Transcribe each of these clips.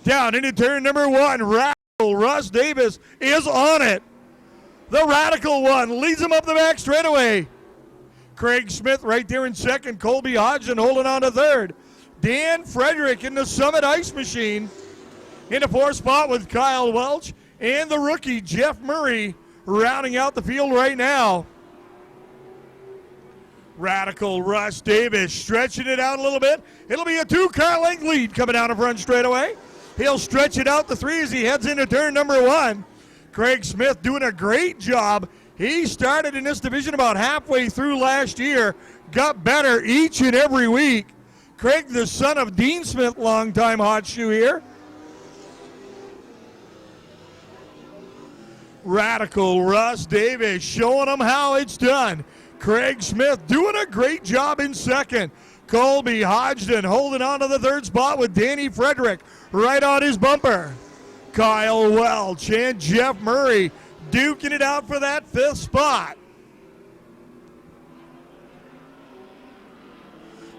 Down into turn number one. Radical Russ Davis is on it. The Radical one leads him up the back straightaway. Craig Smith right there in second. Colby Hodgson holding on to third. Dan Frederick in the Summit Ice Machine in the fourth spot with Kyle Welch. And the rookie Jeff Murray rounding out the field right now. Radical Russ Davis stretching it out a little bit. It'll be a 2-car length lead coming down the front straightaway. He'll stretch it out to 3 as he heads into turn number 1. Craig Smith doing a great job. He started in this division about halfway through last year, got better each and every week. Craig, the son of Dean Smith, longtime hot shoe here. Radical Russ Davis showing him how it's done. Craig Smith doing a great job in second. Colby Hodgson holding on to the third spot with Danny Frederick right on his bumper. Kyle Welch and Jeff Murray duking it out for that 5th spot.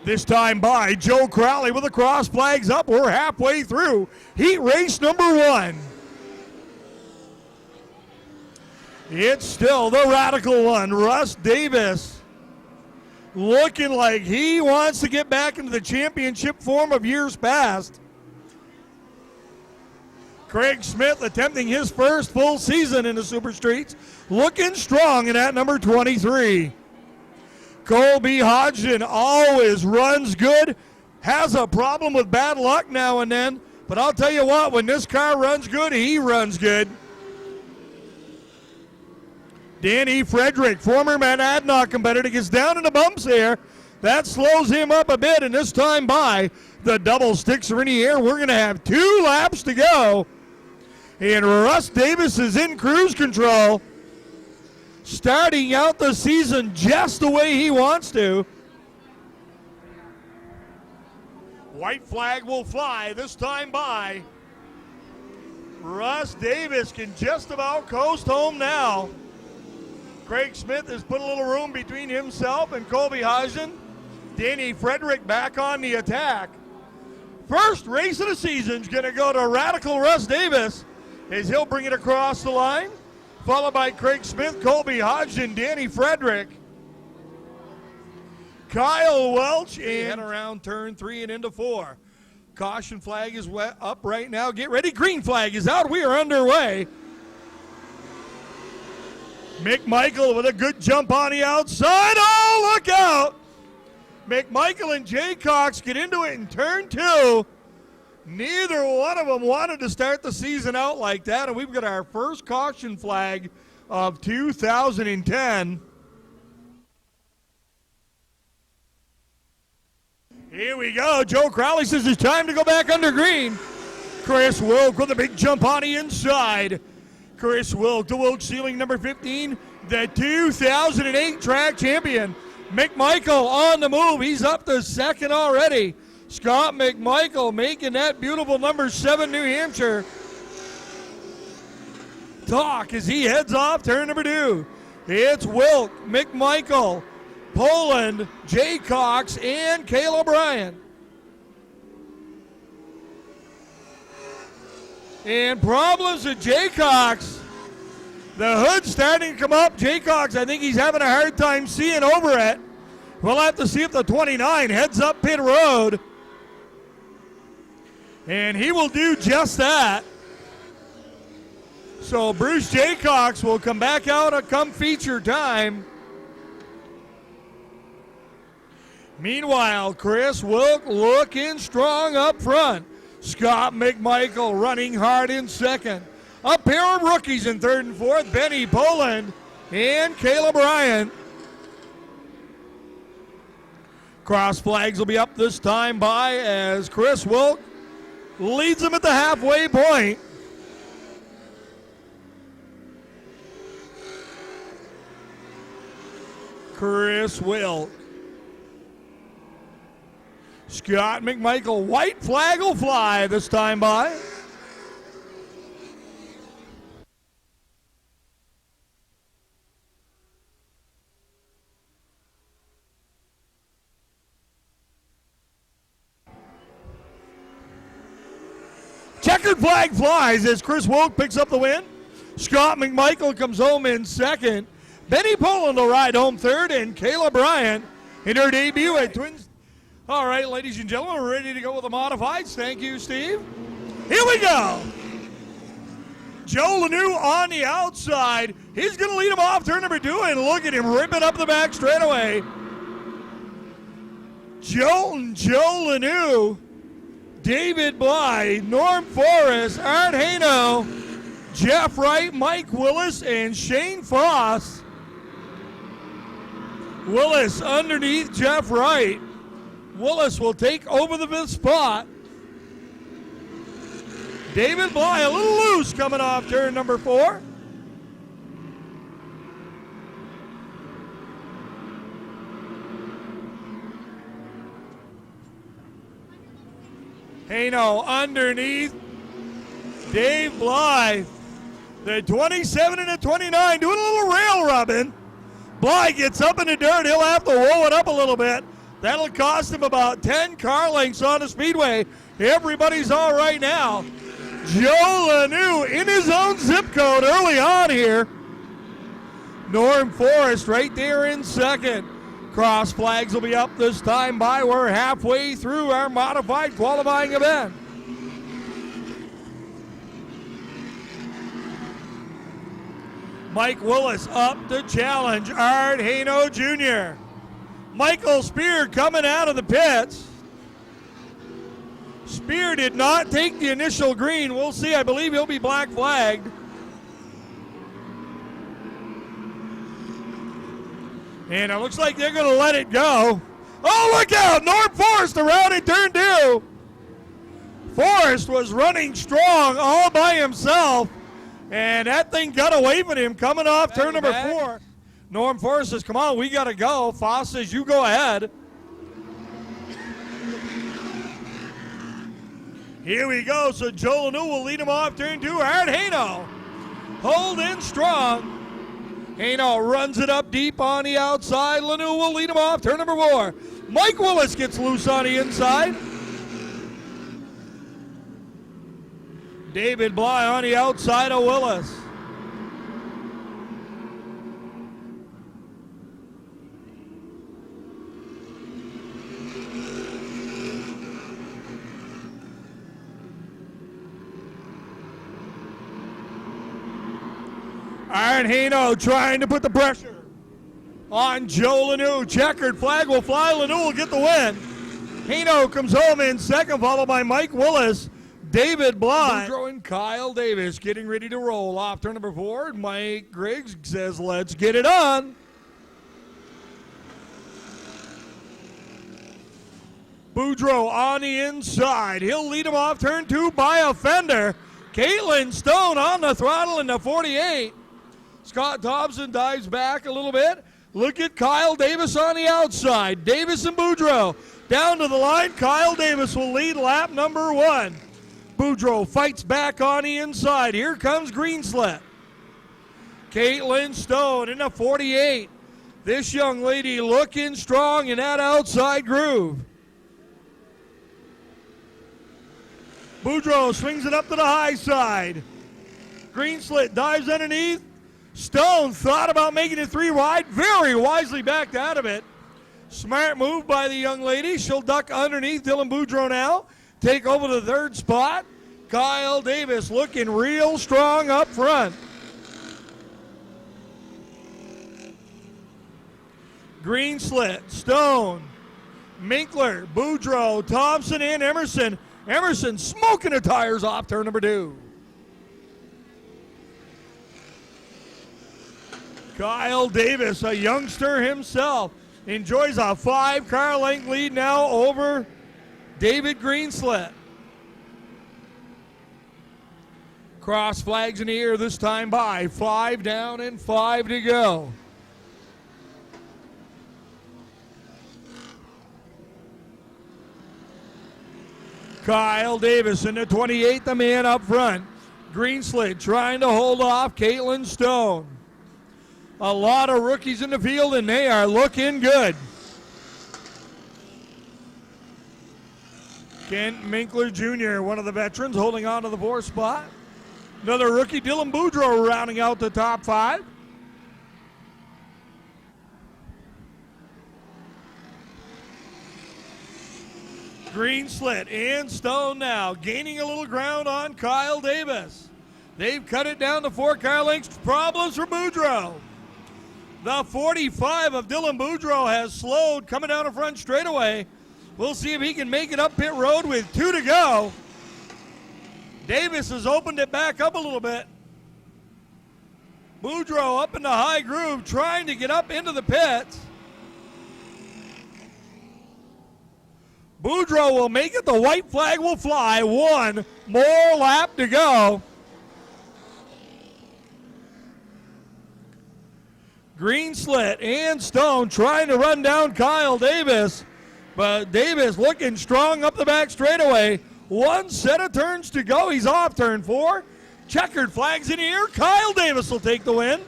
This time by Joe Crowley with the cross flags up. We're halfway through heat race number 1. It's still the Radical one, Russ Davis, looking like he wants to get back into the championship form of years past. Craig Smith attempting his first full season in the Super Streets, looking strong in that number 23. Colby Hodgson always runs good, has a problem with bad luck now and then, but I'll tell you what, when this car runs good, he runs good. Danny Frederick, former Monadnock competitor, gets down in the bumps there. That slows him up a bit, and this time by, the double sticks are in the air. We're going to have 2 laps to go. And Russ Davis is in cruise control, starting out the season just the way he wants to. White flag will fly this time by. Russ Davis can just about coast home now. Craig Smith has put a little room between himself and Colby Hodgson. Danny Frederick back on the attack. First race of the season is going to go to Radical Russ Davis as he'll bring it across the line, followed by Craig Smith, Colby Hodgson, Danny Frederick, Kyle Welch, and around turn 3 and into 4. Caution flag is up right now. Get ready. Green flag is out. We are underway. McMichael with a good jump on the outside. Oh, look out! McMichael and Jay Cox get into it in turn 2. Neither one of them wanted to start the season out like that, and we've got our first caution flag of 2010. Here we go. Joe Crowley says it's time to go back under green. Chris Wilk with a big jump on the inside. Chris Wilk, the Wilk ceiling number 15, the 2008 track champion. McMichael on the move. He's up to second already. Scott McMichael making that beautiful number 7 New Hampshire talk as he heads off turn number 2. It's Wilk, McMichael, Poland, Jay Cox, and Cale O'Brien. And problems with Jay Cox. The hood's starting to come up. Jay Cox, I think he's having a hard time seeing over it. We'll have to see if the 29 heads up pit road. And he will do just that. So Bruce Jay Cox will come back out come feature time. Meanwhile, Chris Wilk looking strong up front. Scott McMichael running hard in second. A pair of rookies in third and fourth, Benny Poland and Caleb Bryant. Cross flags will be up this time by as Chris Wilk leads them at the halfway point. Chris Wilk. Scott McMichael, white flag will fly this time by. Checkered flag flies as Chris Wilk picks up the win. Scott McMichael comes home in second. Benny Poland will ride home third, and Kayla Bryant in her debut at Twins. All right, ladies and gentlemen, we're ready to go with the modifieds. Thank you, Steve. Here we go. Joe Lanoux on the outside. He's going to lead him off turn number 2, and look at him ripping up the back straightaway. Joe Lanoux, David Bly, Norm Forrest, Art Haino, Jeff Wright, Mike Willis, and Shane Foss. Willis underneath Jeff Wright. Willis will take over the 5th spot. David Bly a little loose coming off turn number 4. Haino underneath Dave Bly. The 27 and the 29 doing a little rail rubbing. Bly gets up in the dirt. He'll have to roll it up a little bit. That'll cost him about 10 car lengths on the Speedway. Everybody's all right now. Joe Lanoux in his own zip code early on here. Norm Forrest right there in second. Cross flags will be up this time by. We're halfway through our modified qualifying event. Mike Willis up to challenge Art Haino Jr. Michael Spear coming out of the pits. Spear did not take the initial green. We'll see. I believe he'll be black flagged. And it looks like they're going to let it go. Oh, look out. Norm Forrest around in turn 2. Forrest was running strong all by himself. And that thing got away from him coming off turn number 4. Norm Forrest says, come on, we got to go. Foss says, you go ahead. Here we go. So Joe Lanoux will lead him off turn 2. Art Haino holding strong. Haino runs it up deep on the outside. Lanoux will lead him off turn number 4. Mike Willis gets loose on the inside. David Bly on the outside of Willis. Art Haino trying to put the pressure on Joe Lanoux. Checkered flag will fly. Lanoux will get the win. Haino comes home in second, followed by Mike Willis. David Bly. Boudreaux and Kyle Davis getting ready to roll off turn number 4. Mike Griggs says, let's get it on. Boudreaux on the inside. He'll lead him off turn 2 by a fender. Caitlin Stone on the throttle in the 48. Scott Thompson dives back a little bit. Look at Kyle Davis on the outside. Davis and Boudreaux down to the line. Kyle Davis will lead lap number 1. Boudreaux fights back on the inside. Here comes Greenslet. Caitlin Stone in the 48. This young lady looking strong in that outside groove. Boudreaux swings it up to the high side. Greenslet dives underneath. Stone thought about making it 3 wide. Very wisely backed out of it. Smart move by the young lady. She'll duck underneath Dylan Boudreaux now. Take over the 3rd spot. Kyle Davis looking real strong up front. Greenslet, Stone, Minkler, Boudreaux, Thompson, and Emerson. Emerson smoking the tires off turn number 2. Kyle Davis, a youngster himself, enjoys a 5-car length lead now over David Greenslet. Cross flags in the air this time by. 5 down and 5 to go. Kyle Davis in the 28, the man up front. Greenslet trying to hold off Caitlin Stone. A lot of rookies in the field, and they are looking good. Kent Minkler Jr., one of the veterans, holding on to the 4th spot. Another rookie, Dylan Boudreau, rounding out the top 5. Green Slit and Stone now gaining a little ground on Kyle Davis. They've cut it down to 4 car lengths. Problems for Boudreau. The 45 of Dylan Boudreau has slowed coming down the front straightaway. We'll see if he can make it up pit road with 2 to go. Davis has opened it back up a little bit. Boudreau up in the high groove trying to get up into the pits. Boudreau will make it. The white flag will fly. 1 more lap to go. Green Slit and Stone trying to run down Kyle Davis, but Davis looking strong up the back straightaway. 1 set of turns to go. He's off turn 4. Checkered flags in the air. Kyle Davis will take the win.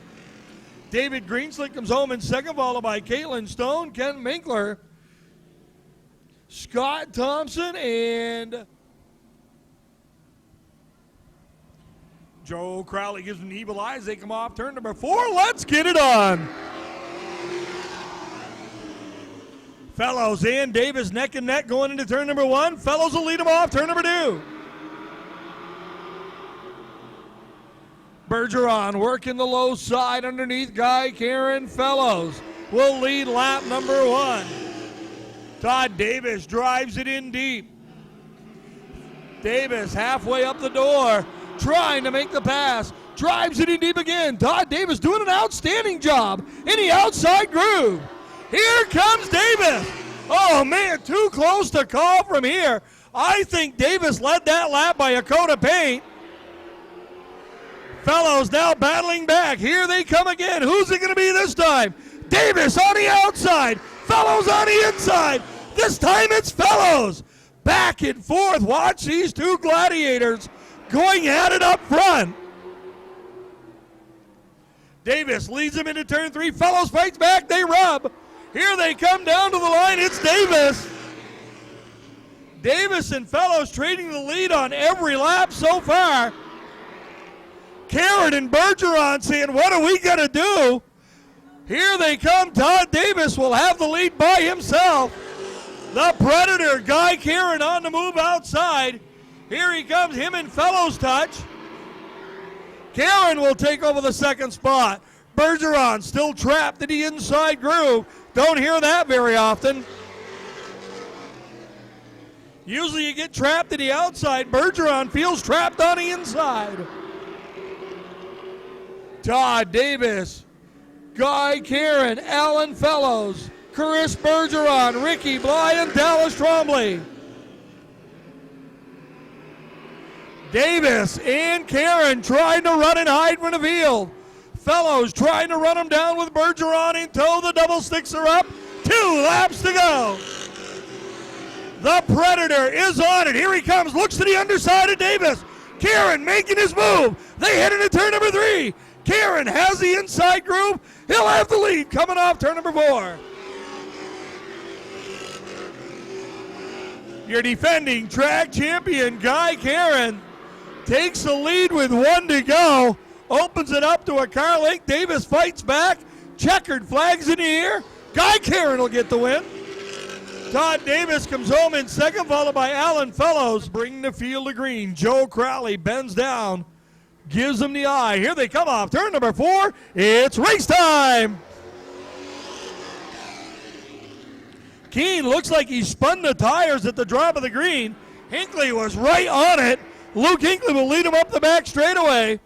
David Greenslick comes home in second, followed by Caitlin Stone, Ken Minkler, Scott Thompson, and Joe Crowley gives them evil eyes. They come off turn number 4. Let's get it on. Fellows and Davis neck and neck going into turn number 1. Fellows will lead them off turn number 2. Bergeron working the low side underneath Guy Karen. Fellows will lead lap number 1. Todd Davis drives it in deep. Davis halfway up the door, trying to make the pass. Drives it in deep again. Todd Davis doing an outstanding job in the outside groove. Here comes Davis. Oh, man, too close to call from here. I think Davis led that lap by a coat of paint. Fellows now battling back. Here they come again. Who's it going to be this time? Davis on the outside. Fellows on the inside. This time it's Fellows. Back and forth. Watch these 2 gladiators going at it up front. Davis leads them into turn 3. Fellows fights back. They rub. Here they come down to the line. It's Davis. Davis and Fellows trading the lead on every lap so far. Karen and Bergeron saying, what are we going to do? Here they come. Todd Davis will have the lead by himself. The Predator, Guy Karen, on the move outside. Here he comes, him and Fellows touch. Karen will take over the second spot. Bergeron still trapped in the inside groove. Don't hear that very often. Usually you get trapped in the outside. Bergeron feels trapped on the inside. Todd Davis, Guy Karen, Alan Fellows, Chris Bergeron, Ricky Bly, and Dallas Trombley. Davis and Karen trying to run and hide from the field. Fellows trying to run him down with Bergeron in tow. The double sticks are up. 2 laps to go. The Predator is on it. Here he comes. Looks to the underside of Davis. Karen making his move. They head into turn number 3. Karen has the inside groove. He'll have the lead coming off turn number 4. Your defending track champion, Guy Karen, takes the lead with 1 to go. Opens it up to a car length. Davis fights back. Checkered flags in the air. Guy Karen will get the win. Todd Davis comes home in second, followed by Alan Fellows. Bringing the field to green. Joe Crowley bends down. Gives them the eye. Here they come off turn number 4. It's race time. Keene looks like he spun the tires at the drop of the green. Hinckley was right on it. Luke Hinckley will lead him up the back straightaway.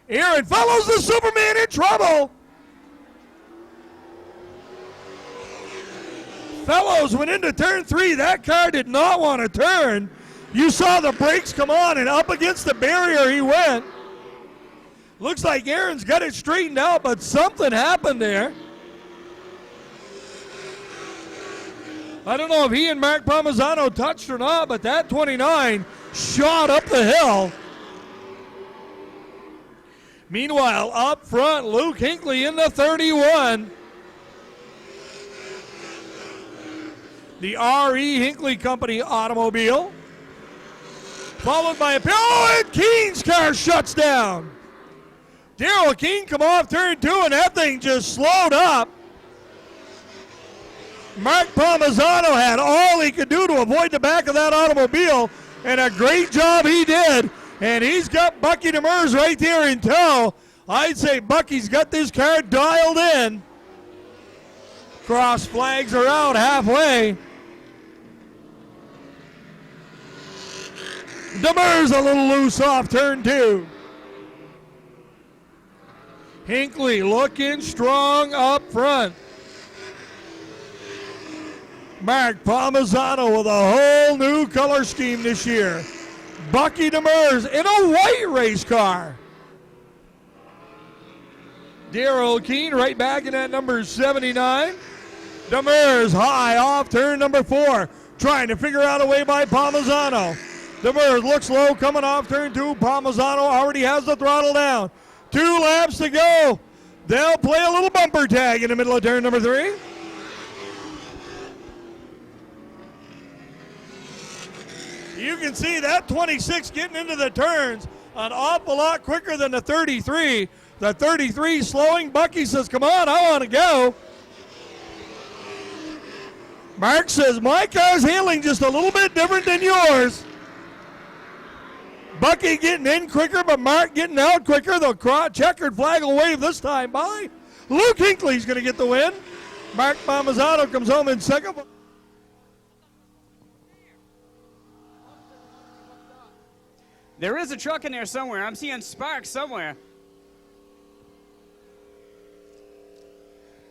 Aaron Fellows, the Superman, in trouble. Fellows went into turn 3. That car did not want to turn. You saw the brakes come on, and up against the barrier he went. Looks like Aaron's got it straightened out, but something happened there. I don't know if he and Mark Palmisano touched or not, but that 29 shot up the hill. Meanwhile, up front, Luke Hinckley in the 31. The R.E. Hinckley Company automobile. followed by a and Keene's car shuts down. Daryl Keene come off turn 2, and that thing just slowed up. Mark Palmisano had all he could do to avoid the back of that automobile, and a great job he did. And he's got Bucky Demers right there in tow. I'd say Bucky's got this car dialed in. Cross flags are out halfway. Demers a little loose off turn 2. Hinckley looking strong up front. Mark Palmisano with a whole new color scheme this year. Bucky Demers in a white race car. Daryl Keene right back in that number 79. Demers high off turn number 4, trying to figure out a way by Palmisano. Demers looks low coming off turn 2. Palmisano already has the throttle down. 2 laps to go. They'll play a little bumper tag in the middle of turn number 3. You can see that 26 getting into the turns an awful lot quicker than the 33. The 33 slowing. Bucky says, come on, I want to go. Mark says, my car's handling just a little bit different than yours. Bucky getting in quicker, but Mark getting out quicker. The checkered flag will wave this time by. Luke Hinckley's going to get the win. Mark Palmisano comes home in second. There is a truck in there somewhere. I'm seeing sparks somewhere.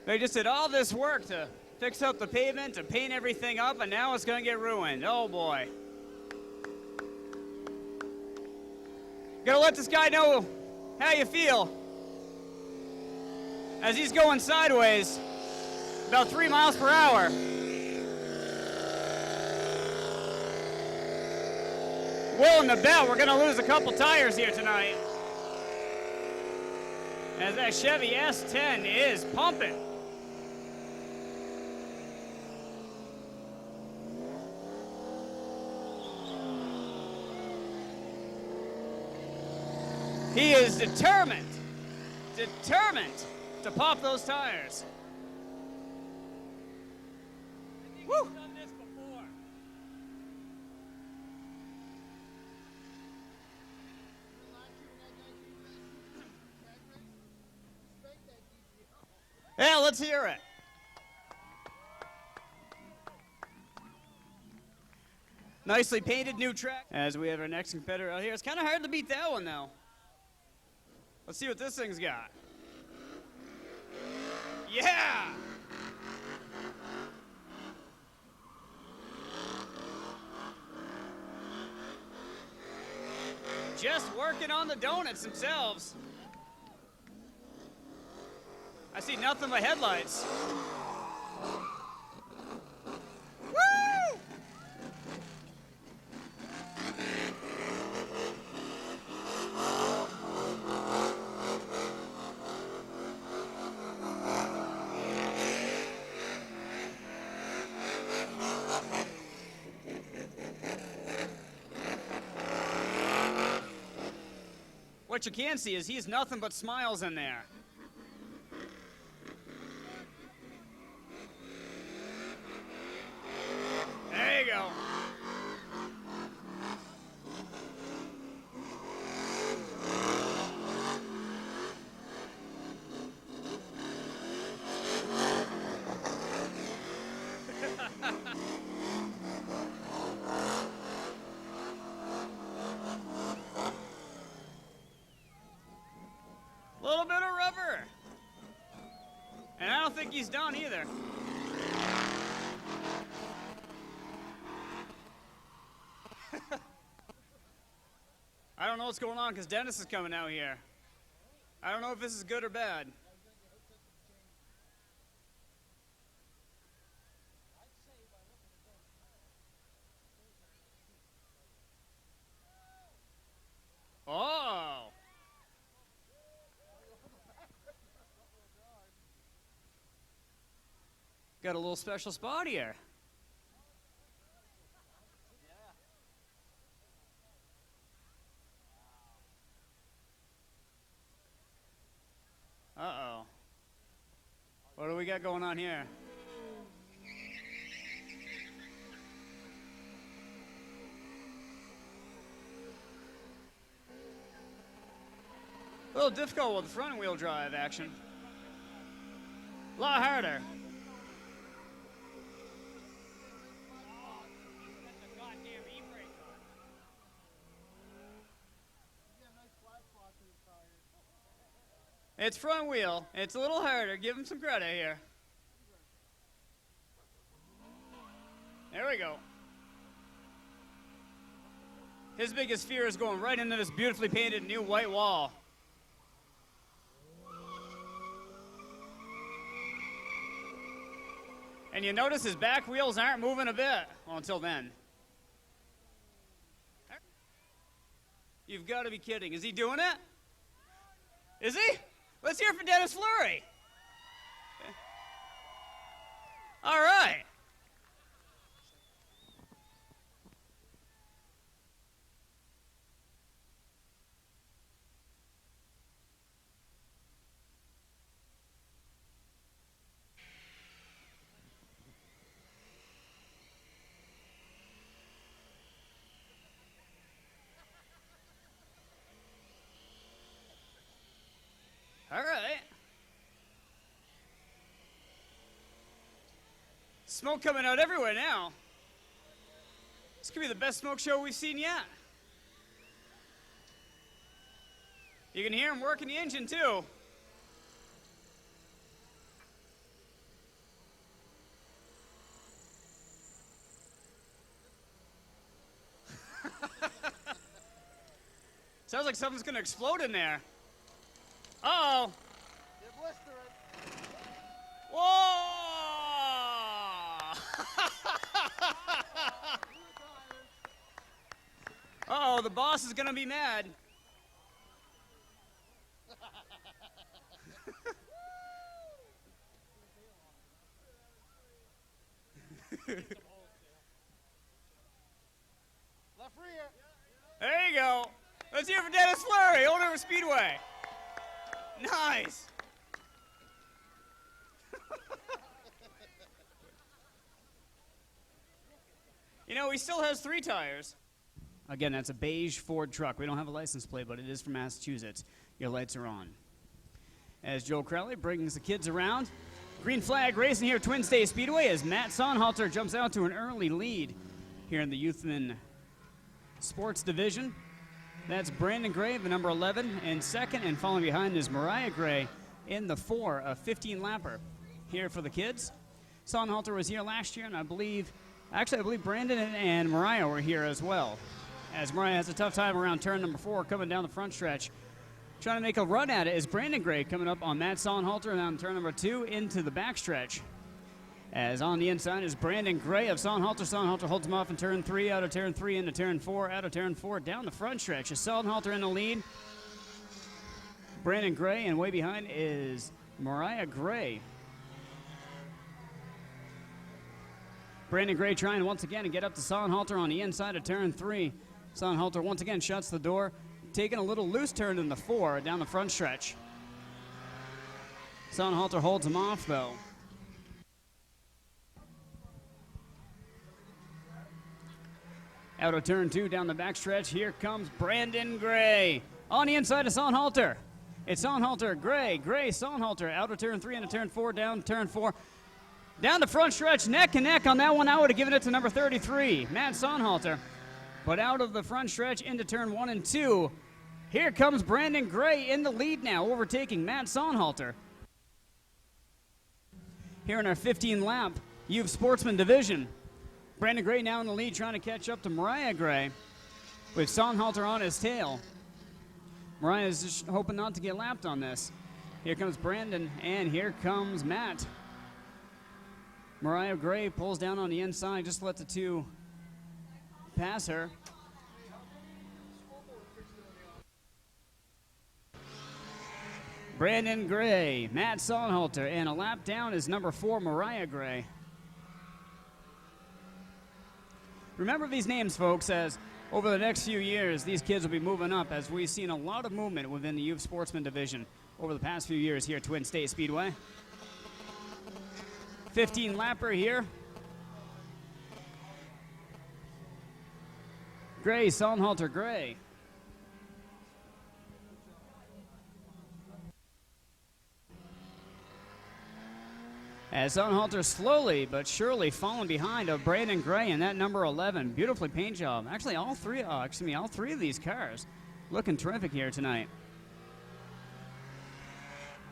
They just did all this work to fix up the pavement, to paint everything up, and now it's going to get ruined. Oh, boy. Gotta let this guy know how you feel. As he's going sideways, about 3 miles per hour. Willing to bet we're gonna lose a couple tires here tonight. As that Chevy S10 is pumping. He is determined to pop those tires. Woo! Done this before. Yeah, let's hear it. Nicely painted new track. As we have our next competitor out here. It's kind of hard to beat that one, though. Let's see what this thing's got. Yeah! Just working on the donuts themselves. I see nothing but headlights. Woo! What you can see is he's nothing but smiles in there. There you go. Little bit of rubber. And I don't think he's done either. I don't know what's going on because Dennis is coming out here. I don't know if this is good or bad. Oh. Got a little special spot here. we got going on here? A little difficult with front wheel drive action. A lot harder. It's front wheel. It's a little harder. Give him some credit here. There we go. His biggest fear is going right into this beautifully painted new white wall. And you notice his back wheels aren't moving a bit. Well, until then. You've got to be kidding. Is he doing it? Is he? Let's hear it for Dennis Fleury. All right. All right. Smoke coming out everywhere now. This could be the best smoke show we've seen yet. You can hear him working the engine too. Sounds like something's gonna explode in there. Uh-oh. You're blistering. Whoa! Uh-oh, the boss is gonna be mad. Left rear. There you go. Let's hear it for Dennis Fleury, owner of Speedway. Nice. You know, he still has 3 tires. Again, that's a beige Ford truck. We don't have a license plate, but it is from Massachusetts. Your lights are on. As Joe Crowley brings the kids around, green flag racing here at Twin State Speedway as Matt Sonhalter jumps out to an early lead here in the Youthman Sports Division. That's Brandon Gray, the number 11, in second, and following behind is Mariah Gray in the 4, a 15-lapper here for the kids. Sonhalter was here last year, and I believe Brandon and Mariah were here as well. As Mariah has a tough time around turn number 4, coming down the front stretch. Trying to make a run at it is Brandon Gray coming up on Matt Sonhalter and on turn number 2 into the backstretch. As on the inside is Brandon Gray of Sonhalter. Sonhalter holds him off in turn 3, out of turn 3 into turn 4, out of turn 4, down the front stretch. Is Sonhalter in the lead. Brandon Gray, and way behind is Mariah Gray. Brandon Gray trying once again to get up to Sonhalter on the inside of turn 3. Sonhalter once again shuts the door, taking a little loose turn in the 4 down the front stretch. Sonhalter holds him off though. Out of turn 2 down the backstretch, here comes Brandon Gray. On the inside of Sonhalter. It's Sonhalter, Gray, Sonhalter. Out of turn 3 into turn 4, down turn 4. Down the front stretch, neck and neck on that one. I would have given it to number 33, Matt Sonhalter. But out of the front stretch into turn 1 and 2, here comes Brandon Gray in the lead now, overtaking Matt Sonhalter. Here in our 15-lap Youth Sportsman Division. Brandon Gray now in the lead, trying to catch up to Mariah Gray with Sonhalter on his tail. Mariah is just hoping not to get lapped on this. Here comes Brandon, and here comes Matt. Mariah Gray pulls down on the inside, just let the 2 pass her. Brandon Gray, Matt Sonhalter, and a lap down is number 4, Mariah Gray. Remember these names, folks, as over the next few years, these kids will be moving up, as we've seen a lot of movement within the Youth Sportsman Division over the past few years here at Twin State Speedway. 15 lapper here. Gray, Sonnenhalter, Gray. As Sonnenhalter slowly but surely falling behind of Brandon Gray in that number 11. Beautifully paint job. Actually, all three of these cars looking terrific here tonight.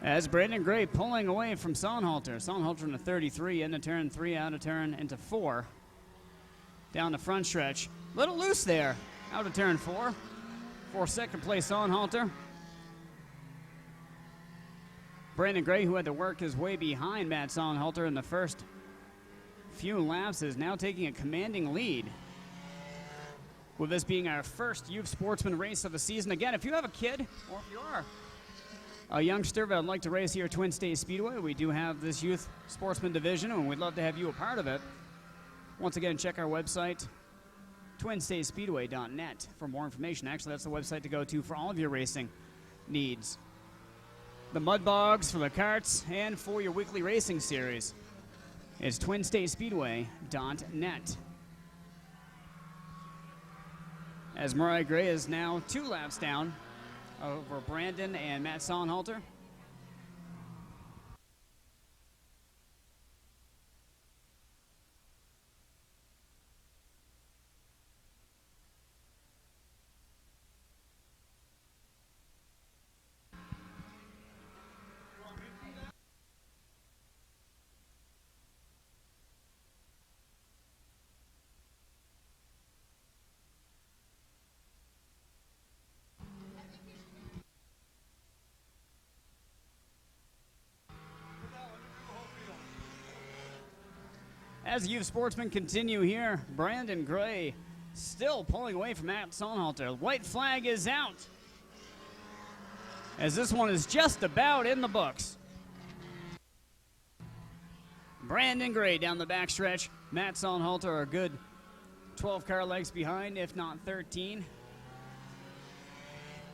As Brandon Gray pulling away from Sonnenhalter. Sonnenhalter in the 33, into turn 3, out of turn, into 4. Down the front stretch. Little loose there. Out of turn 4. For second place, Sonnenhalter. Brandon Gray, who had to work his way behind Matt Sonnenhalter in the first few laps, is now taking a commanding lead. With this being our first youth sportsman race of the season. Again, if you have a kid, or if you are a youngster that would like to race here at Twin States Speedway, we do have this youth sportsman division, and we'd love to have you a part of it. Once again, check our website, twinstatespeedway.net, for more information. Actually, that's the website to go to for all of your racing needs. The mud bogs for the karts and for your weekly racing series is twinstatespeedway.net. As Mariah Gray is now 2 laps down over Brandon and Matt Sonnenhalter. As the youth sportsmen continue here, Brandon Gray still pulling away from Matt Sonnenhalter. White flag is out, as this one is just about in the books. Brandon Gray down the backstretch. Matt Sonnenhalter a good 12 car lengths behind, if not 13.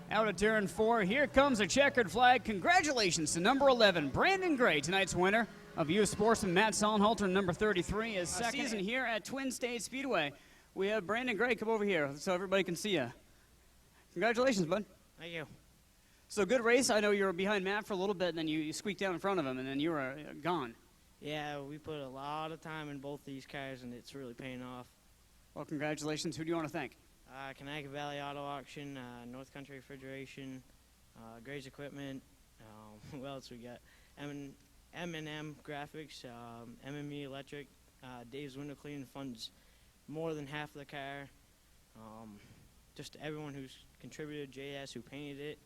Out of turn 4, here comes a checkered flag. Congratulations to number 11, Brandon Gray, tonight's winner of youth sportsman. Matt Sonnenhalter, number 33, is second. Season here at Twin States Speedway. We have Brandon Gray come over here so everybody can see you. Congratulations, bud. Thank you. So good race. I know you were behind Matt for a little bit, and then you squeaked down in front of him, and then you were gone. Yeah, we put a lot of time in both these cars, and it's really paying off. Well, congratulations. Who do you want to thank? Connecticut Valley Auto Auction, North Country Refrigeration, Gray's Equipment. Who else we got? M&M Graphics, MME Electric. Dave's Window Cleaning funds more than half of the car. Just everyone who's contributed, JS who painted it,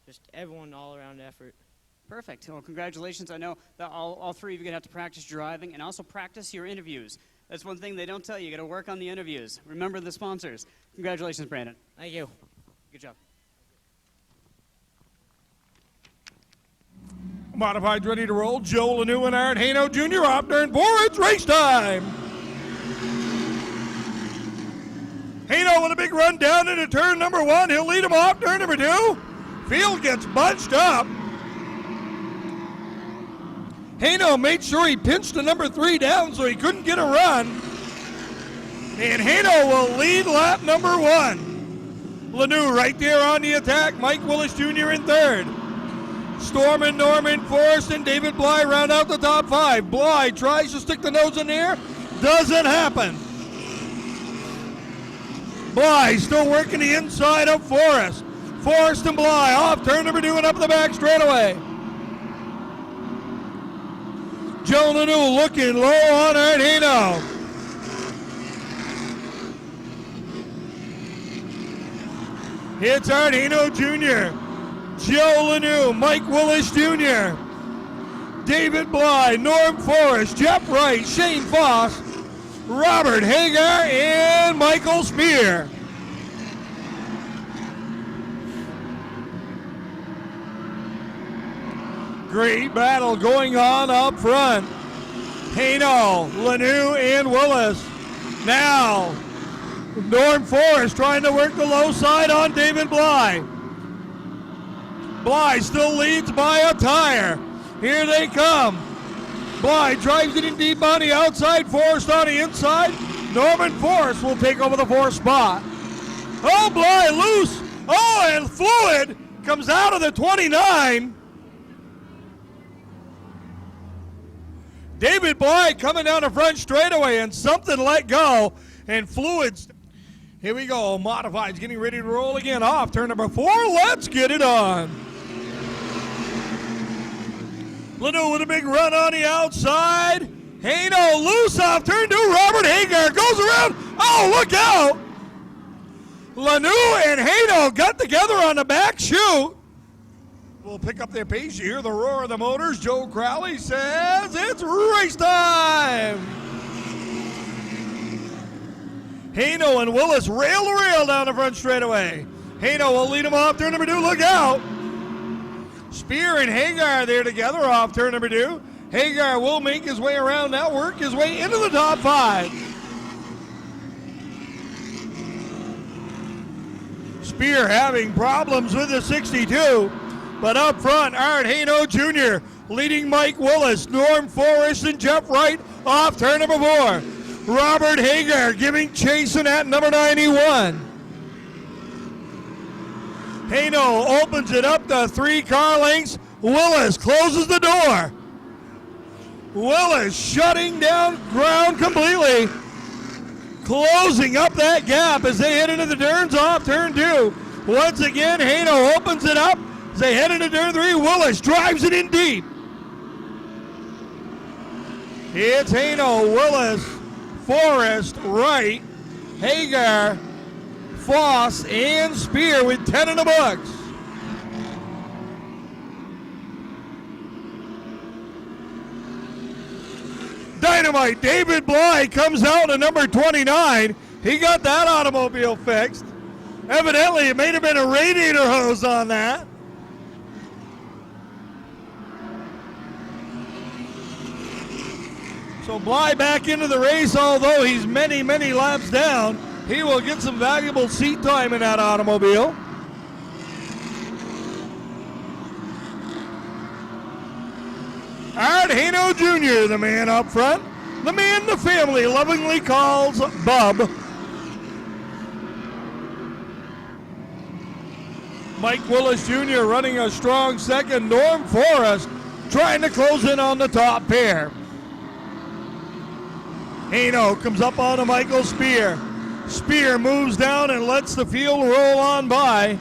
just everyone all-around effort. Perfect. Well, congratulations. I know that all three of you are going to have to practice driving and also practice your interviews. That's one thing they don't tell you. You got to work on the interviews. Remember the sponsors. Congratulations, Brandon. Thank you. Good job. Modifieds ready to roll. Joe Lanoux and Aaron Haino Jr. off turn 4. It's race time. Haino with a big run down into turn number 1. He'll lead him off turn number 2. Field gets bunched up. Haino made sure he pinched the number 3 down so he couldn't get a run. And Haino will lead lap number 1. Lanoux right there on the attack. Mike Willis Jr. in third. Stormin, Norman, Forrest, and David Bly round out the top 5. Bly tries to stick the nose in there. Doesn't happen. Bly still working the inside of Forrest. Forrest and Bly off turn number 2 and up the back straightaway. Joe Lanoux looking low on Ardino. It's Ardino Jr., Joe Lanoux, Mike Willis Jr., David Bly, Norm Forrest, Jeff Wright, Shane Foss, Robert Hagar, and Michael Spear. Great battle going on up front. Haino, Lanoux, and Willis. Now, Norm Forrest trying to work the low side on David Bly. Bly still leads by a tire. Here they come. Bly drives it in deep on the outside. Forrest on the inside. Norman Forrest will take over the 4th spot. Oh, Bly loose. Oh, and Fluid comes out of the 29. David Bly coming down the front straightaway, and something let go. And Fluids. Here we go. Modifieds getting ready to roll again. Off turn number 4. Let's get it on. Lanu with a big run on the outside. Haino loose off turn 2. Robert Hagar goes around. Oh, look out. Lanu and Haino got together on the back chute. We'll pick up their pace. You hear the roar of the motors. Joe Crowley says it's race time. Haino and Willis rail to rail down the front straightaway. Haino will lead him off turn number 2. Look out. Spear and Hagar there together off turn number 2. Hagar will make his way around now, work his way into the top 5. Spear having problems with the 62, but up front, Art Haino Jr. leading Mike Willis, Norm Forrest, and Jeff Wright off turn number 4. Robert Hagar giving chase in at number 91. Haino opens it up to 3 car lengths. Willis closes the door. Willis shutting down ground completely. Closing up that gap as they head into the turns off turn 2. Once again, Haino opens it up as they head into turn 3. Willis drives it in deep. It's Haino, Willis, Forrest, Wright, Hagar, Foss, and Spear with 10 in the books. Dynamite David Bly comes out at number 29. He got that automobile fixed. Evidently, it may have been a radiator hose on that. So Bly back into the race, although he's many, many laps down. He will get some valuable seat time in that automobile. Art Haino Jr., the man up front. The man the family lovingly calls Bub. Mike Willis Jr. running a strong second. Norm Forrest trying to close in on the top pair. Haino comes up onto Michael Spear. Spear moves down and lets the field roll on by.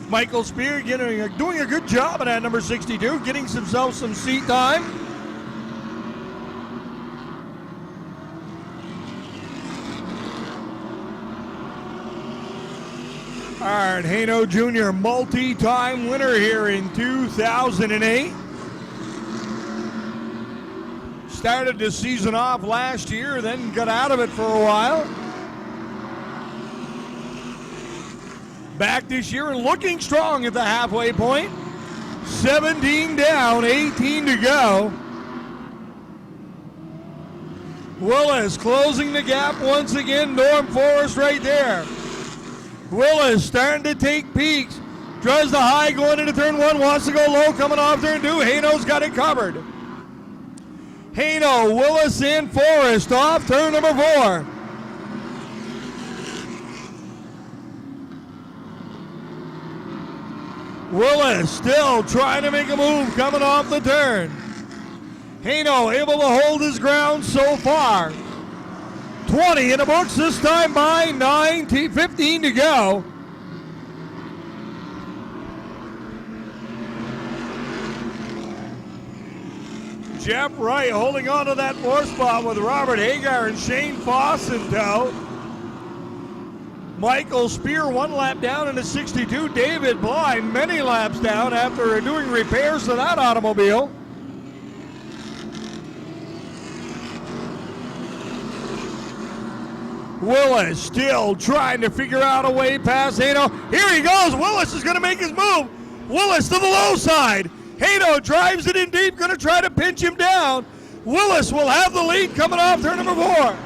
Michael Spear doing a good job at that number 62, getting himself some seat time. All right, Haino Jr., multi-time winner here in 2008. Started the season off last year, then got out of it for a while. Back this year and looking strong at the halfway point. 17 down, 18 to go. Willis closing the gap once again. Norm Forrest right there. Willis starting to take peaks. Draws the high going into turn 1. Wants to go low coming off turn 2. Haino's got it covered. Haino, Willis, and Forrest off turn number 4. Willis still trying to make a move coming off the turn. Haino able to hold his ground so far. 20 in the books this time by 15 to go. Jeff Wright holding on to that 4th spot with Robert Hagar and Shane Foss in tow. Michael Spear 1 lap down in the 62. David Bly many laps down after doing repairs to that automobile. Willis still trying to figure out a way past Haino. Here he goes. Willis is going to make his move. Willis to the low side. Haino drives it in deep, going to try to pinch him down. Willis will have the lead coming off turn number 4.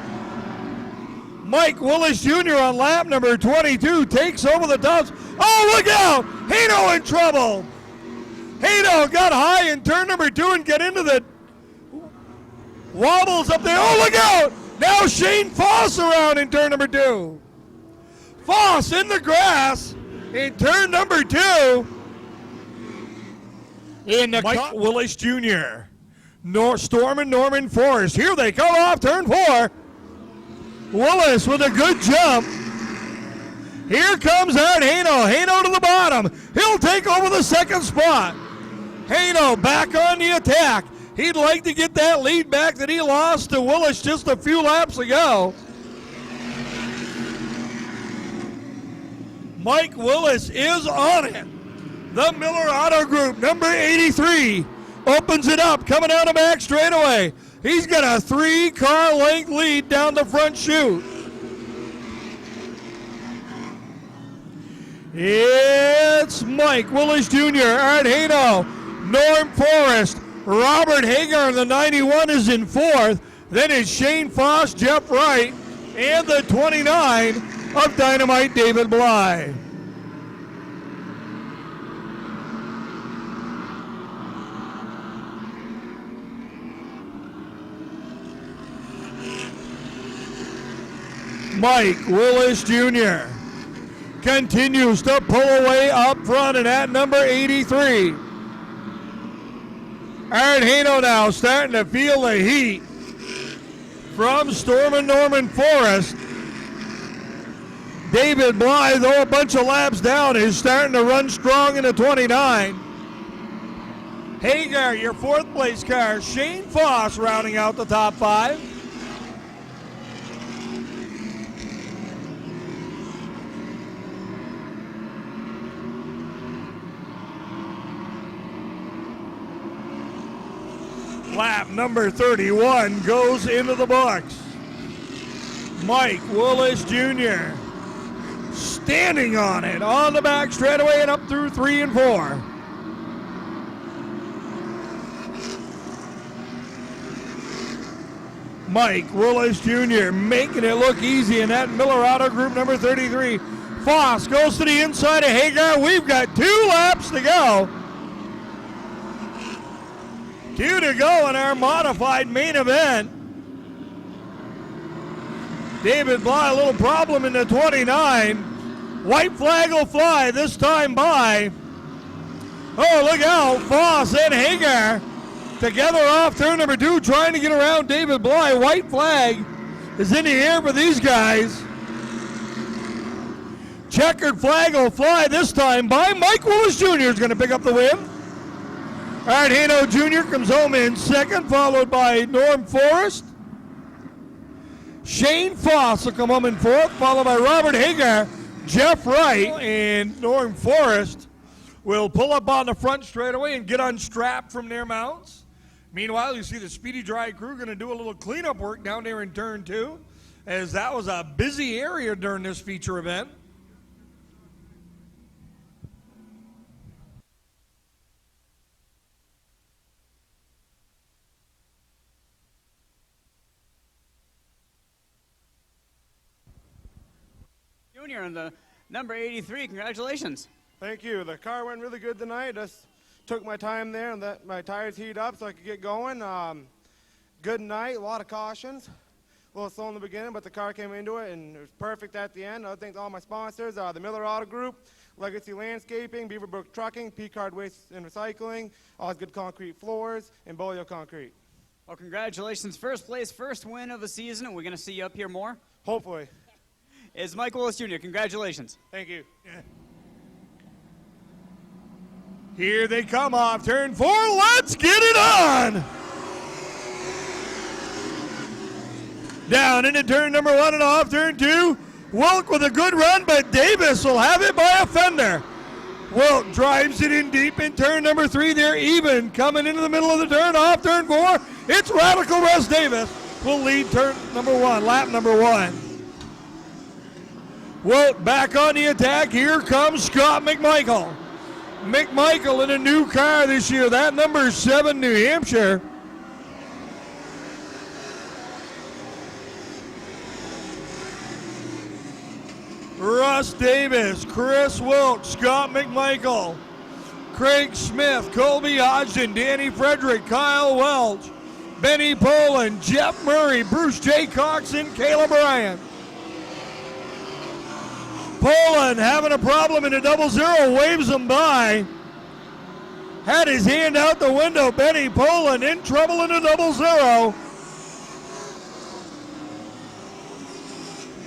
Mike Willis Jr. on lap number 22 takes over the tops. Oh, look out! Hano in trouble. Hano got high in turn number 2 and get into the wobbles up there. Oh, look out! Now Shane Foss around in turn number 2. Foss in the grass in turn number 2. In the Mike Willis Jr. Storm and Norman Forrest. Here they come off turn 4. Willis with a good jump. Here comes Art Hano. Hano to the bottom. He'll take over the second spot. Hano back on the attack. He'd like to get that lead back that he lost to Willis just a few laps ago. Mike Willis is on it. The Miller Auto Group, number 83, opens it up, coming out of back straightaway. He's got a 3-car length lead down the front chute. It's Mike Willis Jr., Art Hano, Norm Forrest, Robert Hagar, the 91 is in 4th. Then it's Shane Foss, Jeff Wright, and the 29 of Dynamite, David Bly. Mike Willis Jr. continues to pull away up front and at number 83. Art Hano now starting to feel the heat from Storm and Norman Forrest. David Bly, though a bunch of laps down, is starting to run strong in the 29. Hagar, your 4th place car. Shane Foss rounding out the top 5. Lap number 31 goes into the books. Mike Willis Jr. standing on it on the back straightaway and up through 3 and 4. Mike Willis Jr. making it look easy in that Miller Auto Group number 33. Foss goes to the inside of Hagar. We've got 2 laps to go. 2 to go in our modified main event. David Bly, a little problem in the 29. White flag will fly this time by. Oh, look out. Foss and Hagar together off turn number 2, trying to get around David Bly. White flag is in the air for these guys. Checkered flag will fly this time by. Mike Willis Jr. is going to pick up the win. Art Hano Jr. comes home in 2nd, followed by Norm Forrest. Shane Foss will come home in 4th, followed by Robert Hagar, Jeff Wright, and Norm Forrest will pull up on the front straightaway and get unstrapped from their mounts. Meanwhile, you see the Speedy Dry crew going to do a little cleanup work down there in turn 2, as that was a busy area during this feature event. Junior on the number 83, congratulations. Thank you. The car went really good tonight. Just took my time there and let my tires heat up so I could get going. Good night, a lot of cautions. A little slow in the beginning, but the car came into it and it was perfect at the end. I'd thank all my sponsors, the Miller Auto Group, Legacy Landscaping, Beaverbrook Trucking, P-Card Waste and Recycling, Always Good Concrete Floors, and Bolio Concrete. Well, congratulations. First place, first win of the season. We're going to see you up here more. Hopefully. It's Mike Willis Jr. Congratulations. Thank you. Yeah. Here they come off turn 4. Let's get it on. Down into turn number 1 and off turn 2. Wilk with a good run, but Davis will have it by a fender. Wilk drives it in deep in turn number 3. They're even coming into the middle of the turn off turn 4. It's Radical Russ Davis will lead turn number 1, lap number 1. Wilt back on the attack. Here comes Scott McMichael. McMichael in a new car this year. That number 7 New Hampshire. Russ Davis, Chris Wilkes, Scott McMichael, Craig Smith, Colby Hodgson, Danny Frederick, Kyle Welch, Benny Poland, Jeff Murray, Bruce J. Coxon, Caleb Bryant. Poland having a problem in a 0-0, waves him by. Had his hand out the window. Benny Poland in trouble in a 0-0.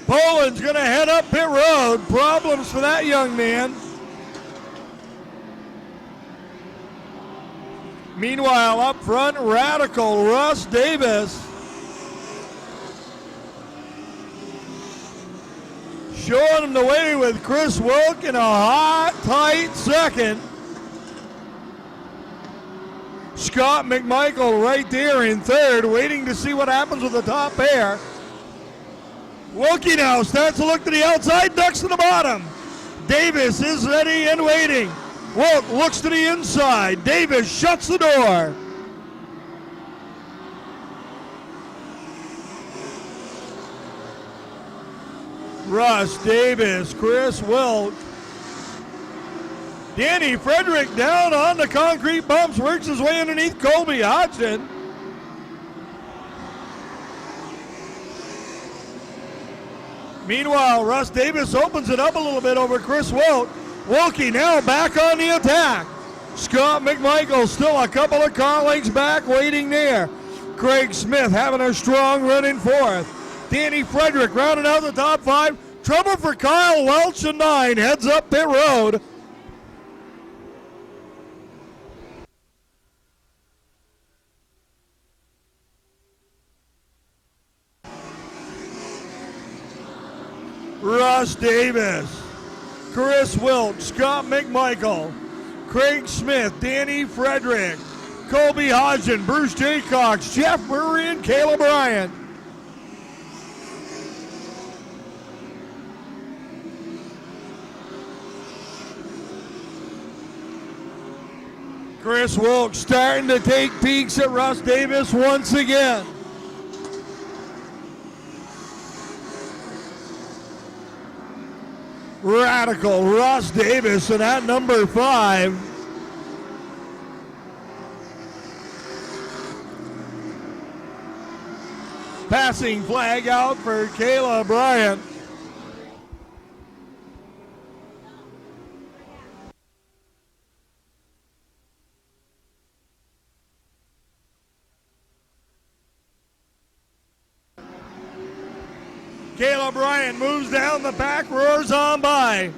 Poland's going to head up pit road. Problems for that young man. Meanwhile, up front, Radical Russ Davis. Showing him the way with Chris Wilk in a hot, tight second. Scott McMichael right there in third, waiting to see what happens with the top pair. Wilkie now starts to look to the outside, ducks to the bottom. Davis is ready and waiting. Wilk looks to the inside. Davis shuts the door. Russ Davis, Chris Wilk. Danny Frederick down on the concrete bumps, works his way underneath Colby Hodgson. Meanwhile, Russ Davis opens it up a little bit over Chris Wilk. Wilkie now back on the attack. Scott McMichael still a couple of car lengths back, waiting there. Craig Smith having a strong run in fourth. Danny Frederick rounding out the top five. Trouble for Kyle Welch in 9. Heads up pit road. Russ Davis, Chris Wilkes, Scott McMichael, Craig Smith, Danny Frederick, Colby Hodgson, Bruce J. Cox, Jeff Murray, and Caleb Bryant. Chris Wilkes starting to take peeks at Russ Davis once again. Radical Russ Davis and at number 5. Passing flag out for Caleb Bryant. Caleb Bryant moves down the back, roars on by.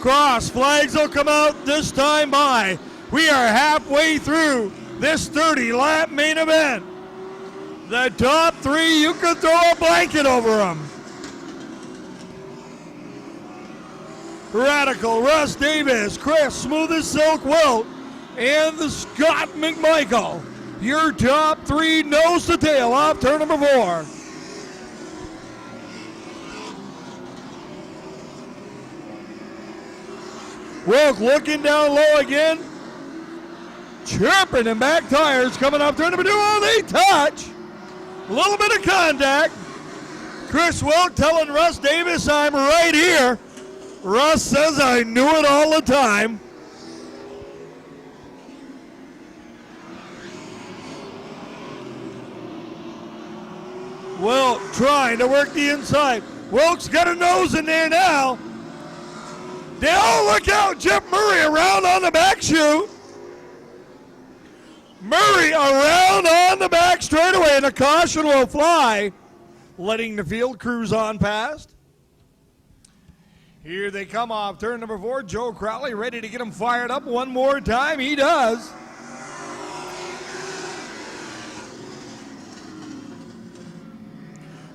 Cross flags will come out this time by. We are halfway through this 30-lap main event. The top 3, you could throw a blanket over them. Radical Russ Davis, Chris Smooth as Silk Wilt, and the Scott McMichael. Your top 3 nose to tail off turn number 4. Wilk looking down low again. Chirping and back tires coming off turn number 2. Oh, they touch. A little bit of contact. Chris Wilk telling Russ Davis, I'm right here. Russ says, I knew it all the time. Wilk trying to work the inside. Wilk's got a nose in there now. Oh, look out. Jeff Murray around on the back chute. Murray around on the back straightaway, and a caution will fly, letting the field cruise on past. Here they come off turn number 4. Joe Crowley ready to get him fired up one more time. He does.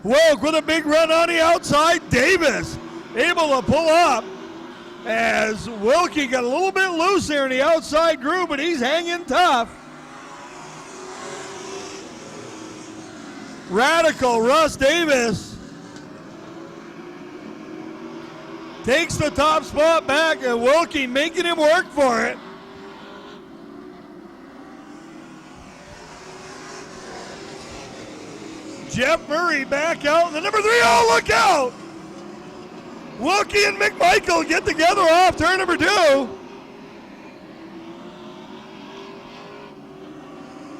Wilk with a big run on the outside. Davis able to pull up as Wilkie got a little bit loose there in the outside groove, but he's hanging tough. Radical Russ Davis takes the top spot back, and Wilkie making him work for it. Jeff Murray back out. The number 3, oh, look out! Wilkie and McMichael get together off turn number 2.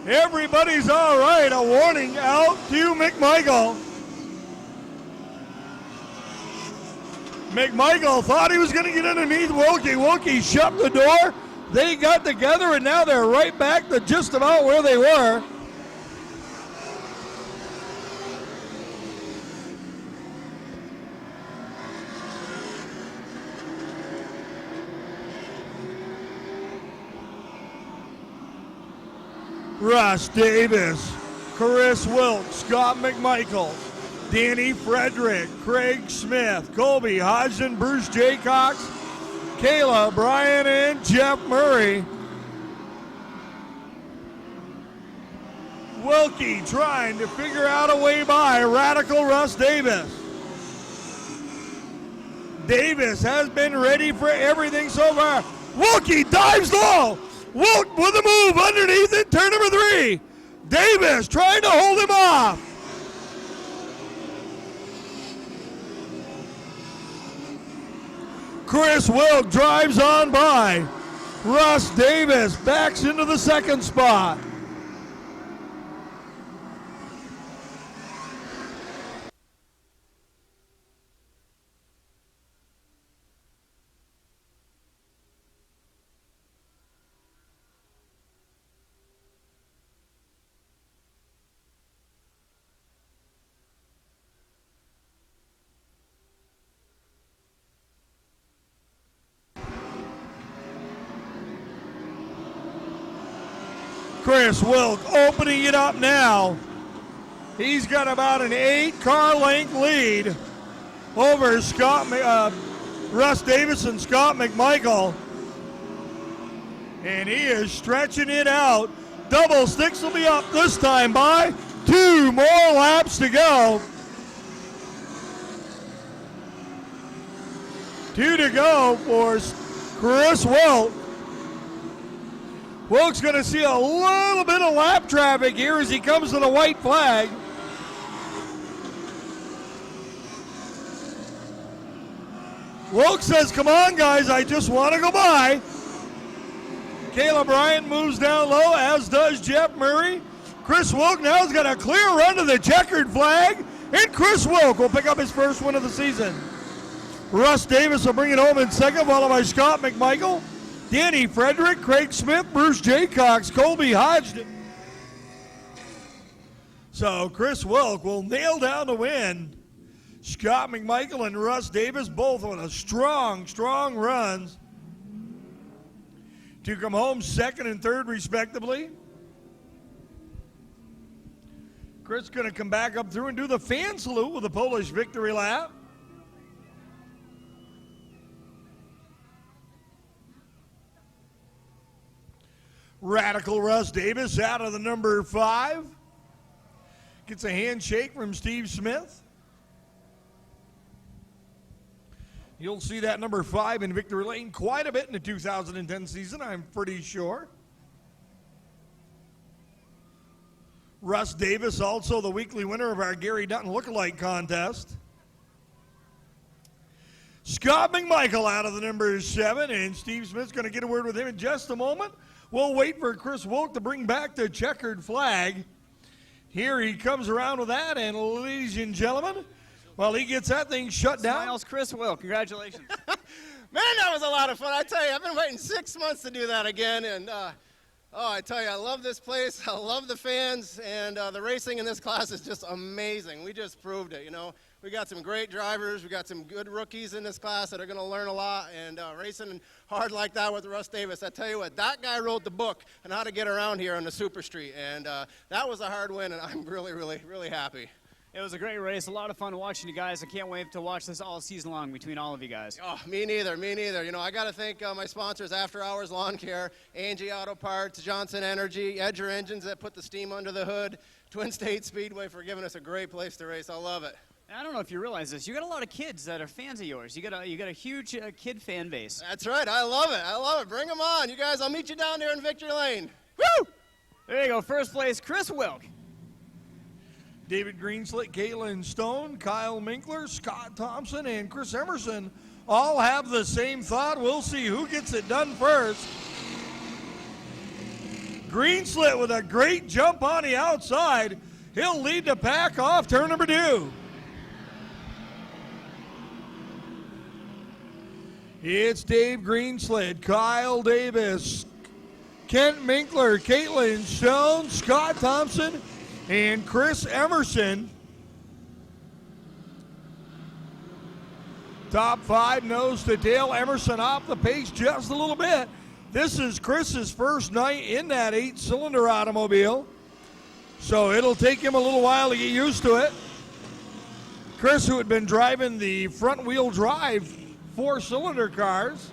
Everybody's all right. A warning out to McMichael. McMichael thought he was going to get underneath Wilkie. Wilkie shut the door. They got together, and now they're right back to just about where they were. Russ Davis, Chris Wilkes, Scott McMichael, Danny Frederick, Craig Smith, Colby Hodgson, Bruce Jaycox, Kayla Bryan, and Jeff Murray. Wilkie trying to figure out a way by Radical Russ Davis. Davis has been ready for everything so far. Wilkie dives low. Wilk with a move underneath it, turn number 3. Davis trying to hold him off. Chris Wilk drives on by. Russ Davis backs into the second spot. Chris Wilk opening it up now. He's got about an 8-car length lead over Russ Davis and Scott McMichael. And he is stretching it out. Double sticks will be up this time by 2 more laps to go. 2 to go for Chris Wilk. Wilk's going to see a little bit of lap traffic here as he comes to the white flag. Wilk says, come on, guys, I just want to go by. Kayla Bryant moves down low, as does Jeff Murray. Chris Wilk now has got a clear run to the checkered flag, and Chris Wilk will pick up his first win of the season. Russ Davis will bring it home in second, followed by Scott McMichael, Danny Frederick, Craig Smith, Bruce Jaycox, Colby Hodgson. So Chris Wilk will nail down the win. Scott McMichael and Russ Davis both on a strong runs to come home second and third respectively. Chris going to come back up through and do the fan salute with a Polish victory lap. Radical Russ Davis out of the number 5. Gets a handshake from Steve Smith. You'll see that number 5 in victory lane quite a bit in the 2010 season, I'm pretty sure. Russ Davis, also the weekly winner of our Gary Dutton Lookalike contest. Scott McMichael out of the number 7, and Steve Smith's going to get a word with him in just a moment. We'll wait for Chris Wilk to bring back the checkered flag. Here he comes around with that, and ladies and gentlemen, while he gets that thing shut down. Smiles, Chris Wilk, congratulations. Man, that was a lot of fun. I tell you, I've been waiting 6 months to do that again, and I tell you, I love this place. I love the fans, and the racing in this class is just amazing. We just proved it, you know. We got some great drivers. We got some good rookies in this class that are going to learn a lot, and racing hard like that with Russ Davis, I tell you what, that guy wrote the book on how to get around here on the Super Street, and that was a hard win, and I'm really, really, really happy. It was a great race, a lot of fun watching you guys. I can't wait to watch this all season long between all of you guys. Oh, me neither, me neither. You know, I got to thank my sponsors, After Hours Lawn Care, Angie Auto Parts, Johnson Energy, Edger Engines that put the steam under the hood, Twin State Speedway for giving us a great place to race. I love it. I don't know if you realize this. You got a lot of kids that are fans of yours. You got a huge kid fan base. That's right. I love it. I love it. Bring them on. You guys, I'll meet you down there in Victory Lane. Woo! There you go. First place, Chris Wilk. David Greenslit, Caitlin Stone, Kyle Minkler, Scott Thompson, and Chris Emerson all have the same thought. We'll see who gets it done first. Greenslit with a great jump on the outside. He'll lead the pack off turn number 2. It's Dave Greenslit, Kyle Davis, Kent Minkler, Caitlin Stone, Scott Thompson, and Chris Emerson. Top 5 nose to tail. Emerson off the pace just a little bit. This is Chris's first night in that 8-cylinder automobile, so it'll take him a little while to get used to it. Chris, who had been driving the front-wheel drive 4-cylinder cars,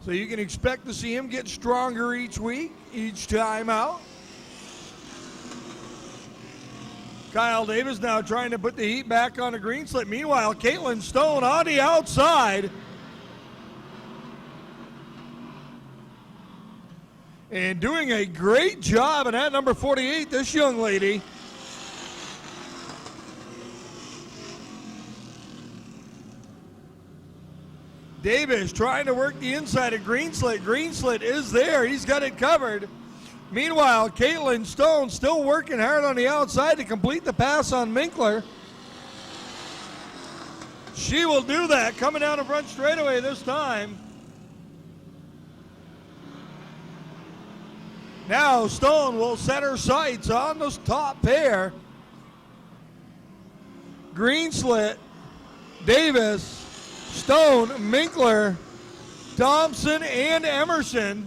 so you can expect to see him get stronger each week, each time out. Kyle Davis now trying to put the heat back on the Greenslit. Meanwhile, Caitlin Stone on the outside. And doing a great job in that number 48, this young lady. Davis trying to work the inside of Greenslit. Greenslit is there. He's got it covered. Meanwhile, Caitlin Stone still working hard on the outside to complete the pass on Minkler. She will do that coming down the front straightaway this time. Now Stone will set her sights on this top pair. Greenslit, Davis, Stone, Minkler, Thompson, and Emerson.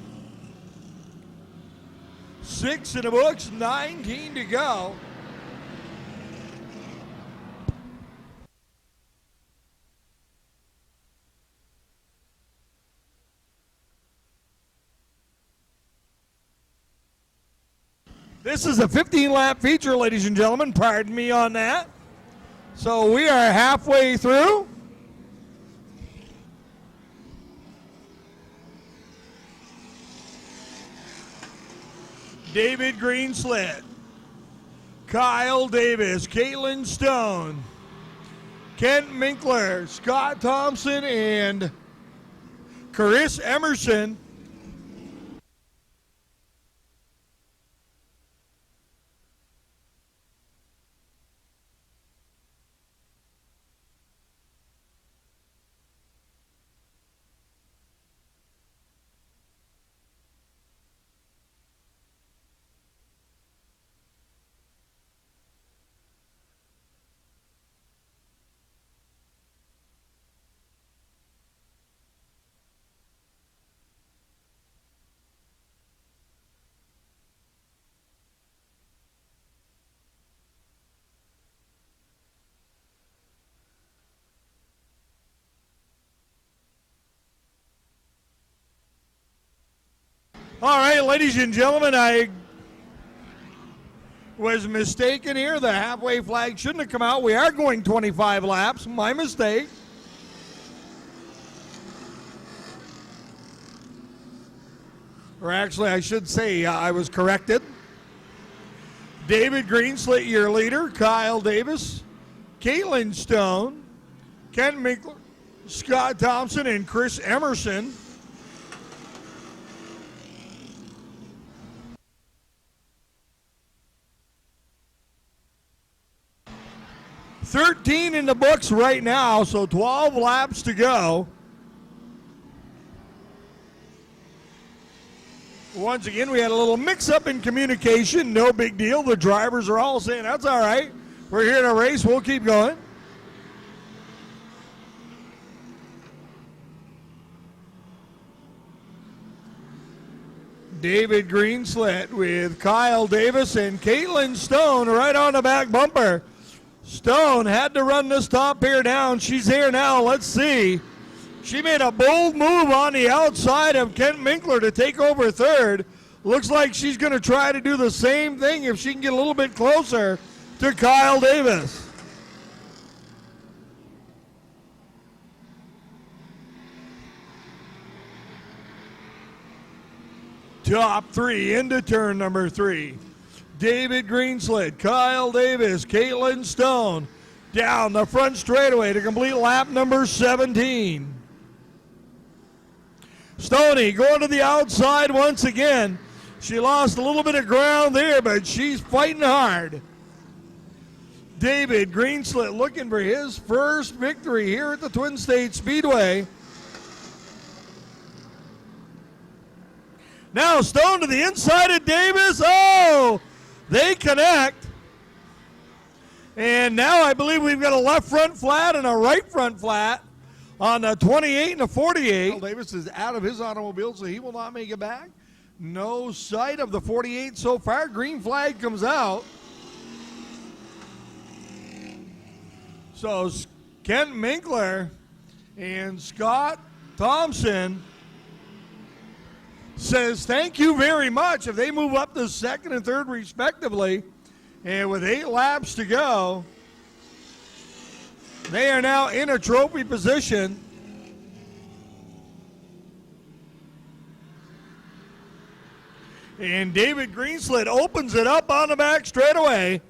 6 in the books, 19 to go. This is a 15-lap feature, ladies and gentlemen. Pardon me on that. So we are halfway through. David Greenslit, Kyle Davis, Caitlin Stone, Kent Minkler, Scott Thompson, and Chris Emerson. All right, ladies and gentlemen, I was mistaken here. The halfway flag shouldn't have come out. We are going 25 laps. My mistake. Or actually, I should say I was corrected. David Greenslit, your leader. Kyle Davis, Caitlin Stone, Ken Minkler, Scott Thompson, and Chris Emerson. $13 in the books right now, so 12 laps to go. Once again, we had a little mix-up in communication. No big deal. The drivers are all saying, that's all right. We're here to race. We'll keep going. David Greenslit with Kyle Davis and Caitlin Stone right on the back bumper. Stone had to run this top pair down. She's here now. Let's see. She made a bold move on the outside of Kent Minkler to take over third. Looks like she's going to try to do the same thing if she can get a little bit closer to Kyle Davis. Top three into turn number 3. David Greenslet, Kyle Davis, Caitlin Stone down the front straightaway to complete lap number 17. Stoney going to the outside once again. She lost a little bit of ground there, but she's fighting hard. David Greenslet looking for his first victory here at the Twin State Speedway. Now Stone to the inside of Davis. Oh! They connect, and now I believe we've got a left front flat and a right front flat on the 28 and the 48. Davis is out of his automobile, so he will not make it back. No sight of the 48 so far. Green flag comes out. So Kent Minkler and Scott Thompson says thank you very much if they move up to second and third respectively. And with 8 laps to go, they are now in a trophy position. And David Greenslet opens it up on the back straightaway.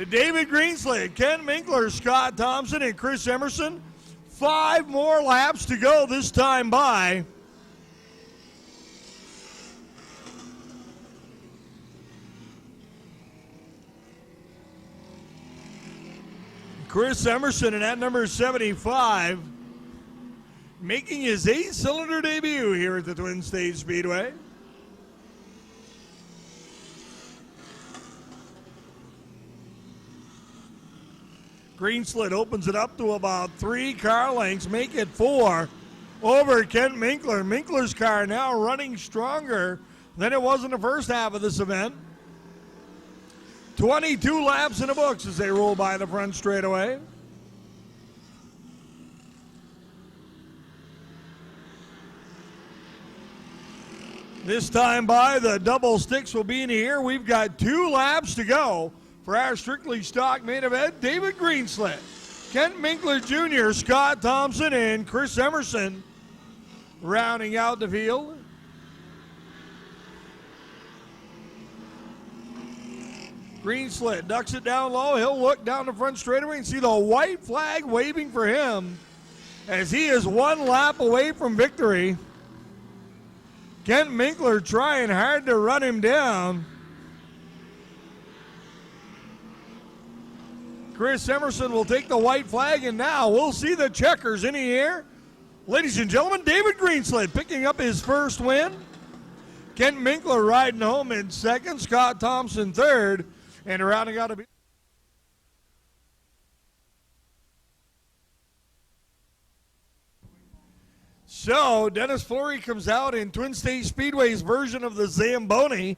David Greenslet, Ken Minkler, Scott Thompson, and Chris Emerson. 5 more laps to go this time by. Chris Emerson in at number 75, making his 8-cylinder debut here at the Twin State Speedway. Greenslet opens it up to about 3 car lengths, make it 4 over Kent Minkler. Minkler's car now running stronger than it was in the first half of this event. 22 laps in the books as they roll by the front straightaway. This time by, the double sticks will be in here. We've got 2 laps to go for our strictly stock main event. David Greenslet, Kent Minkler Jr., Scott Thompson, and Chris Emerson rounding out the field. Greenslet ducks it down low. He'll look down the front straightaway and see the white flag waving for him as he is 1 lap away from victory. Kent Minkler trying hard to run him down. Chris Emerson will take the white flag, and now we'll see the checkers in the air. Ladies and gentlemen, David Greenslet picking up his first win. Kent Minkler riding home in second, Scott Thompson third, and rounding out a bit. So Dennis Flory comes out in Twin State Speedway's version of the Zamboni.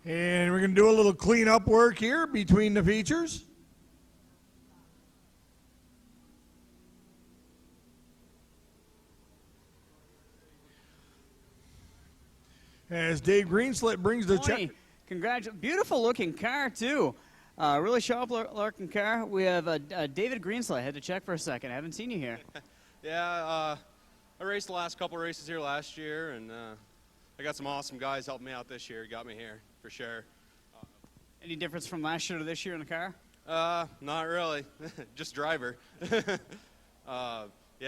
And we're going to do a little cleanup work here between the features. As Dave Greenslet brings the check. Congratulations. Beautiful looking car, too. Really sharp looking car. We have David Greenslet. I had to check for a second. I haven't seen you here. Yeah, I raced the last couple races here last year, and I got some awesome guys helping me out this year. Got me here, for sure. Any difference from last year to this year in the car? Not really. Just driver. Yeah,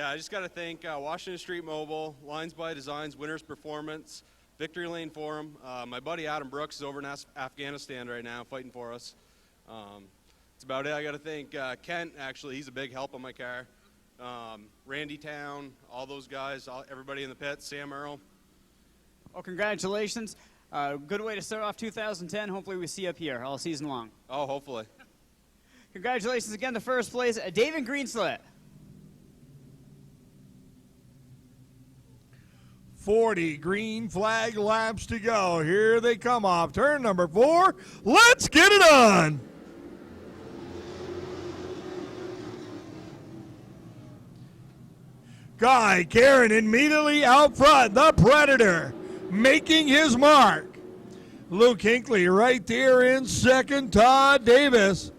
I just got to thank Washington Street Mobile, Lines by Designs, Winners Performance, Victory Lane Forum. My buddy Adam Brooks is over in Afghanistan right now fighting for us. That's about it. I got to thank Kent, actually. He's a big help on my car. Randy Town, all those guys, everybody in the pits, Sam Earl. Well, congratulations. Good way to start off 2010. Hopefully we see you up here all season long. Oh, hopefully. Congratulations again to first place, David Greenslet. 40 green flag laps to go. Here they come off turn number 4. Let's get it on. Guy Karen immediately out front. The Predator making his mark. Luke Hinckley right there in second. Todd Davis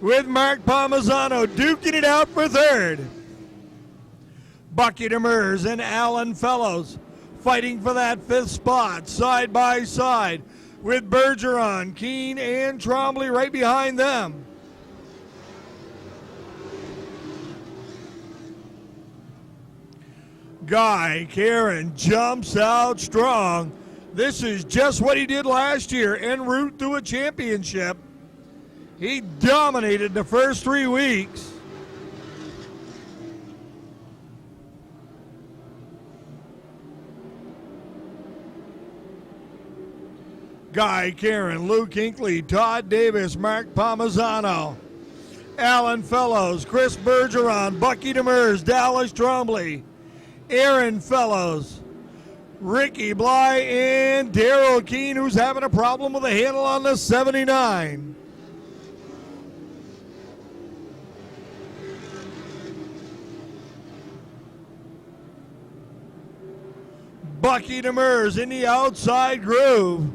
with Mark Palmisano duking it out for third. Bucky Demers and Alan Fellows fighting for that fifth spot side by side with Bergeron, Keene, and Trombley right behind them. Guy Karen jumps out strong. This is just what he did last year en route to a championship. He dominated the first 3 weeks. Guy Karen, Luke Hinckley, Todd Davis, Mark Palmisano, Alan Fellows, Chris Bergeron, Bucky Demers, Dallas Trombley, Aaron Fellows, Ricky Bly, and Daryl Keene, who's having a problem with the handle on the 79. Bucky Demers in the outside groove.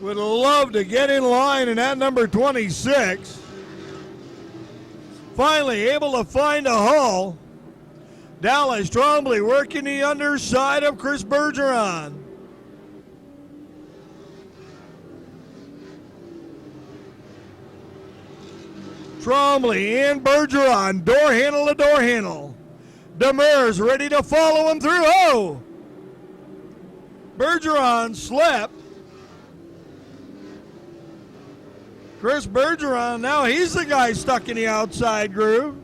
Would love to get in line in that number 26. Finally able to find a hole. Dallas Trombley working the underside of Chris Bergeron. Trombley and Bergeron, door handle to door handle. Demers ready to follow him through. Oh! Bergeron slipped. Chris Bergeron, now he's the guy stuck in the outside groove.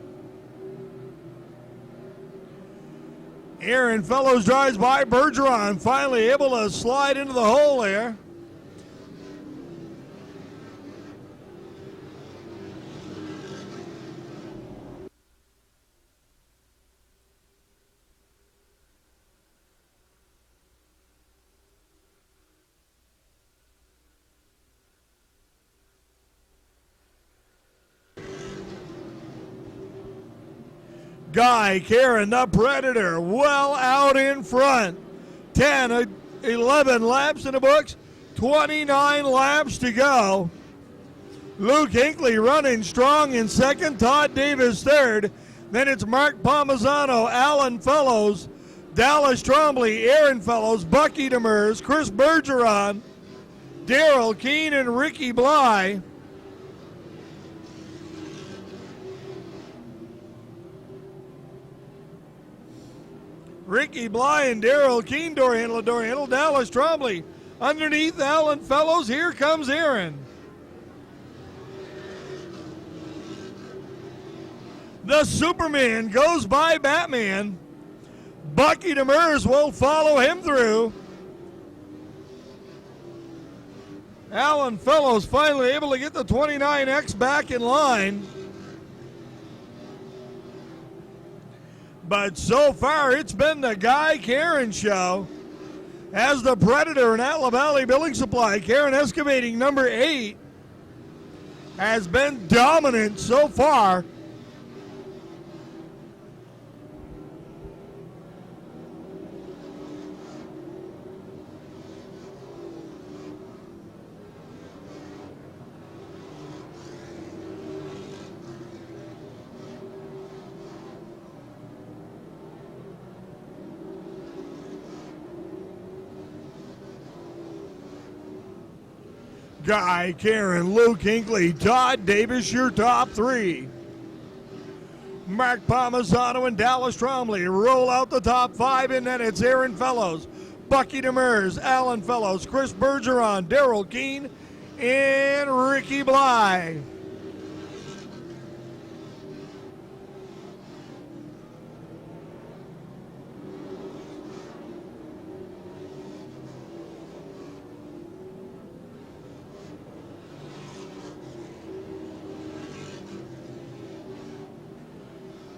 Aaron Fellows drives by Bergeron, finally able to slide into the hole there. Guy Karen, the Predator, well out in front. 10, 11 laps in the books, 29 laps to go. Luke Hinckley running strong in second, Todd Davis third. Then it's Mark Palmisano, Alan Fellows, Dallas Trombley, Aaron Fellows, Bucky Demers, Chris Bergeron, Daryl Keene, and Ricky Bly. Ricky Bly and Daryl Keene door handle. Dallas Trombley underneath Alan Fellows. Here comes Aaron. The Superman goes by Batman. Bucky Demers will follow him through. Alan Fellows finally able to get the 29X back in line. But so far, it's been the Guy Karen show. As the Predator in Atla Valley Building Supply, Karen Excavating number 8 has been dominant so far. Guy Karen, Luke Hinckley, Todd Davis, your top 3. Mark Palmisano and Dallas Trombley roll out the top 5, and then it's Aaron Fellows, Bucky Demers, Alan Fellows, Chris Bergeron, Daryl Keene, and Ricky Bly.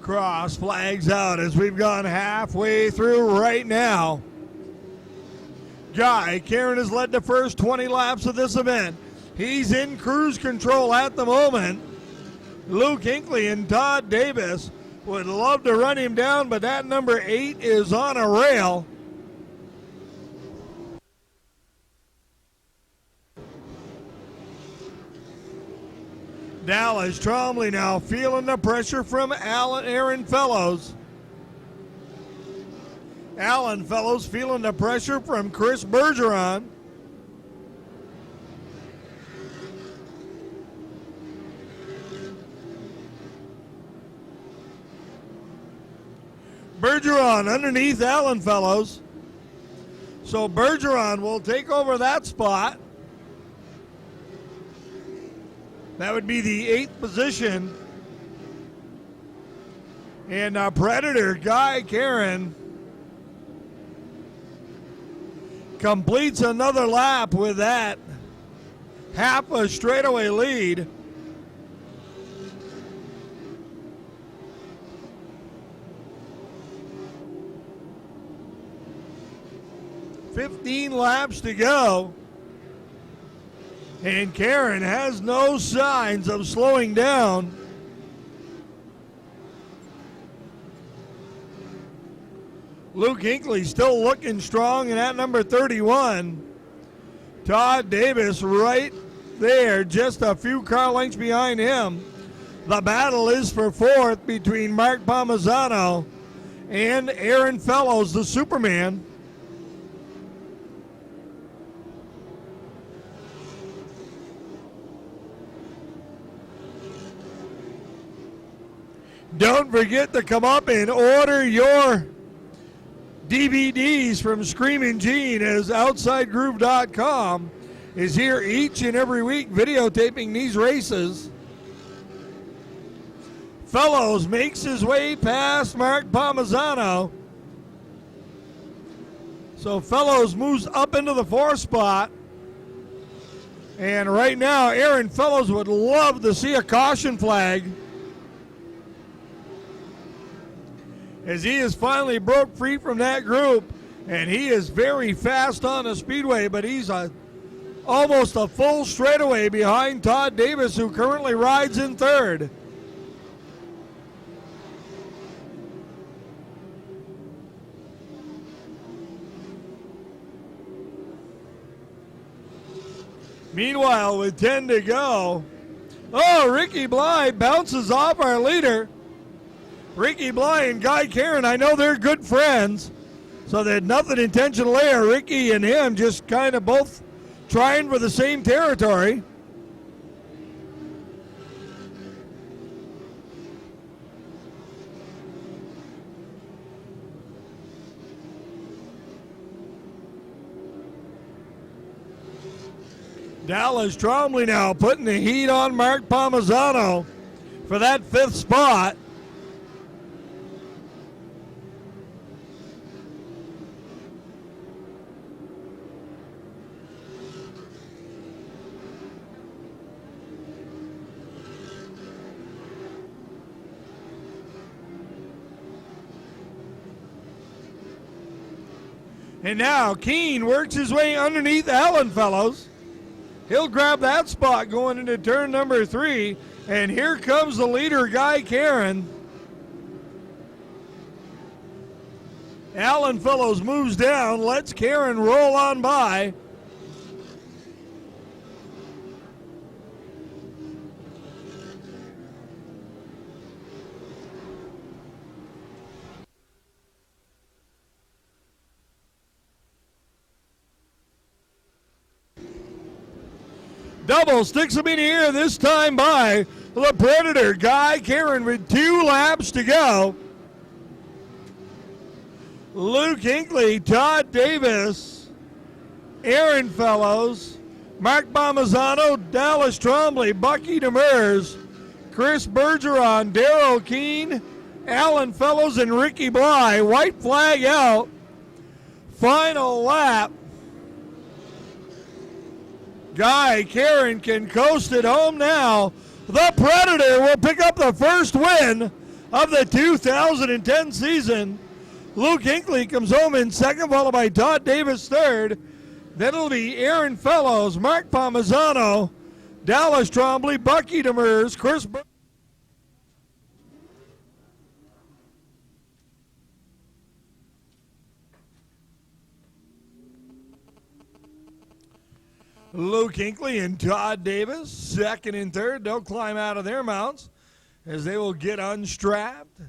Cross flags out as we've gone halfway through right now. Guy Karen has led the first 20 laps of this event. He's in cruise control at the moment. Luke Hinckley and Todd Davis Would love to run him down, but that number 8 is on a rail. Dallas Trombley now feeling the pressure from Aaron Fellows. Alan Fellows feeling the pressure from Chris Bergeron. Bergeron underneath Alan Fellows. So Bergeron will take over that spot. That would be the 8th position. And Predator Guy Karen completes another lap with that half a straightaway lead. $15 laps to go. And Karen has no signs of slowing down. Luke Hinckley still looking strong, and at number 31, Todd Davis right there, just a few car lengths behind him. The battle is for 4th between Mark Palmisano and Aaron Fellows, the Superman. Don't forget to come up and order your DVDs from Screaming Gene, as OutsideGroove.com is here each and every week videotaping these races. Fellows makes his way past Mark Palmisano. So Fellows moves up into the 4th spot. And right now, Aaron Fellows would love to see a caution flag, as he has finally broke free from that group, and he is very fast on the Speedway, but he's almost a full straightaway behind Todd Davis, who currently rides in 3rd. Meanwhile, with 10 to go, Ricky Bly bounces off our leader. Ricky Bly and Guy Karen, I know they're good friends, so there's nothing intentional there. Ricky and him just kind of both trying for the same territory. Dallas Trombley now putting the heat on Mark Palmisano for that 5th spot. And now Keene works his way underneath Alan Fellows. He'll grab that spot going into turn number 3. And here comes the leader, Guy Karen. Alan Fellows moves down, lets Karen roll on by. Double sticks him in here, this time by the Predator, Guy Karen, with 2 laps to go. Luke Hinckley, Todd Davis, Aaron Fellows, Mark Palmisano, Dallas Trombley, Bucky Demers, Chris Bergeron, Darrell Keene, Alan Fellows, and Ricky Bly. White flag out. Final lap. Guy Karen can coast it home now. The Predator will pick up the first win of the 2010 season. Luke Hinckley comes home in 2nd, followed by Todd Davis 3rd. Then it'll be Aaron Fellows, Mark Palmisano, Dallas Trombley, Bucky Demers, Chris Luke Hinckley and Todd Davis, second and third. They'll climb out of their mounts as they will get unstrapped.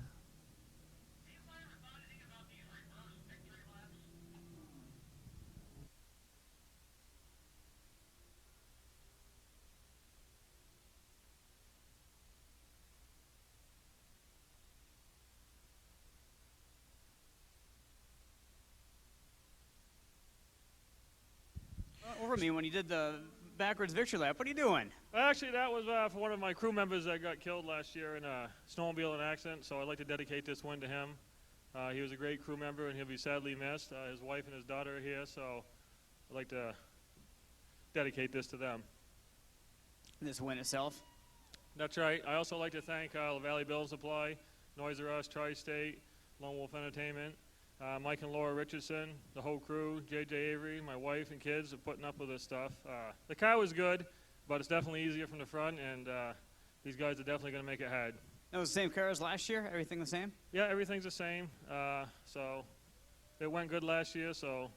Over me when you did the backwards victory lap. What are you doing? Actually, that was for one of my crew members that got killed last year in a snowmobile accident, so I'd like to dedicate this win to him. He was a great crew member, and he'll be sadly missed. His wife and his daughter are here, so I'd like to dedicate this to them. This win itself? That's right. I also like to thank La Valley Build Supply, Noise R Us, Tri-State, Lone Wolf Entertainment, Mike and Laura Richardson, the whole crew, JJ Avery, my wife and kids are putting up with this stuff. The car was good, but it's definitely easier from the front, and these guys are definitely going to make it hard. That was the same car as last year? Everything the same? Yeah, everything's the same. So it went good last year, so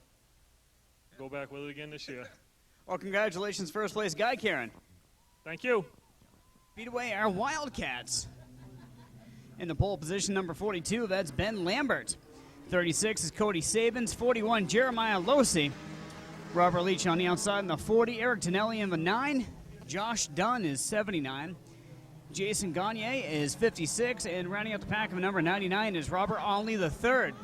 go back with it again this year. Well, congratulations, first place guy, Karen. Thank you. Speedway, our Wildcats. In the pole position, number 42, that's Ben Lambert. 36 is Cody Sabins. 41, Jeremiah Losi. Robert Leach on the outside in the 40. Eric Tonelli in the 9. Josh Dunn is 79. Jason Gagne is 56. And rounding out the pack of number 99 is Robert Onley III.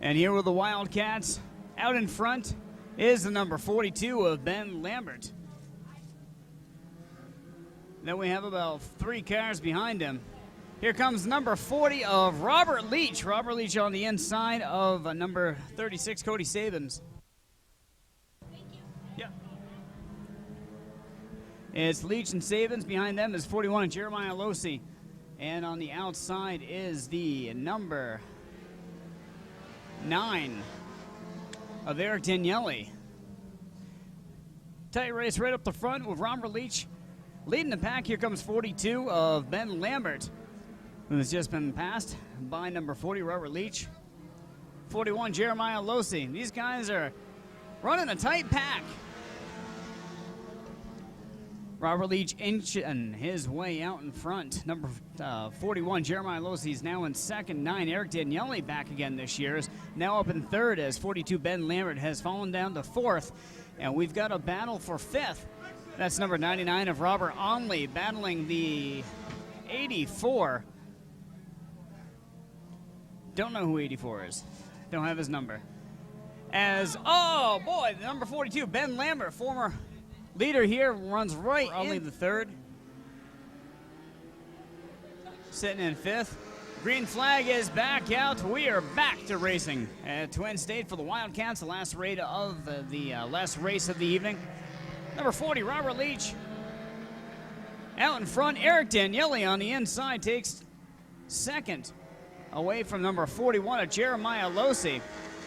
And here with the Wildcats, out in front is the number 42 of Ben Lambert. Then we have about 3 cars behind him. Here comes number 40 of Robert Leach. Robert Leach on the inside of number 36, Cody Sabins. Thank you. Yeah. It's Leach and Sabins. Behind them is 41 and Jeremiah Losi. And on the outside is the number 9 of Eric Daniele. Tight race right up the front with Robert Leach leading the pack. Here comes 42 of Ben Lambert, who has just been passed by number 40, Robert Leach. 41, Jeremiah Losi. These guys are running a tight pack. Robert Leach inching his way out in front. Number 41, Jeremiah Losi, is now in second. 9, Eric Daniele back again this year, is now up in third as 42, Ben Lambert, has fallen down to fourth. And we've got a battle for fifth. That's number 99 of Robert Onley battling the 84. Don't know who 84 is. Don't have his number. As, oh boy, the number 42, Ben Lambert, former leader here, runs right only the third. Sitting in fifth. Green flag is back out. We are back to racing at Twin State for the Wildcats, the last race of the last race of the evening. Number 40, Robert Leach. Out in front, Eric Daniele on the inside takes second, away from number 41 of Jeremiah Losi.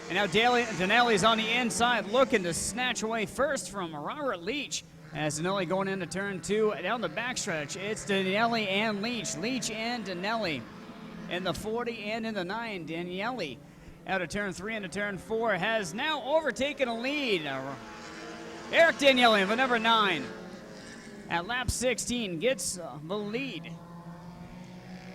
And now Daniele's on the inside looking to snatch away first from Robert Leach. As Daniele going into turn 2 down the backstretch. It's Daniele and Leach. Leach and Daniele in the 40 and in the 9. Daniele out of turn 3 into turn 4 has now overtaken a lead. Eric Daniele of number 9 at lap 16 gets the lead.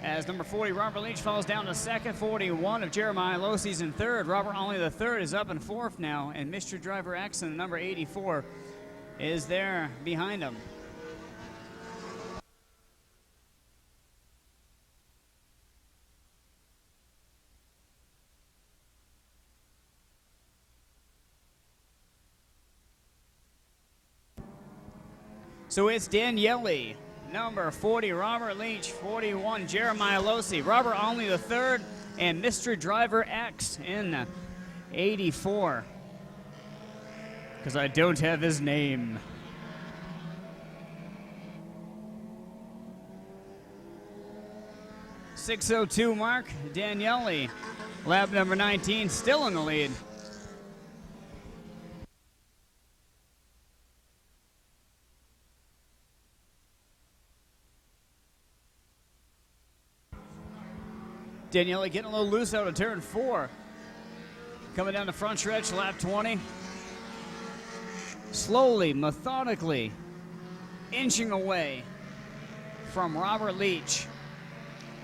As number 40, Robert Leach, falls down to second. 41 of Jeremiah Losi's in third. Robert Onley III is up in fourth now. And Mr. Driver X in number 84 is there behind him. So it's Daniele, number 40, Robert Leach, 41, Jeremiah Losi, Robert Onley III, and Mr. Driver X in 84. Because I don't have his name. .602 mark, Daniele, lap number 19, still in the lead. . Daniele getting a little loose out of turn 4. Coming down the front stretch, lap 20. Slowly, methodically, inching away from Robert Leach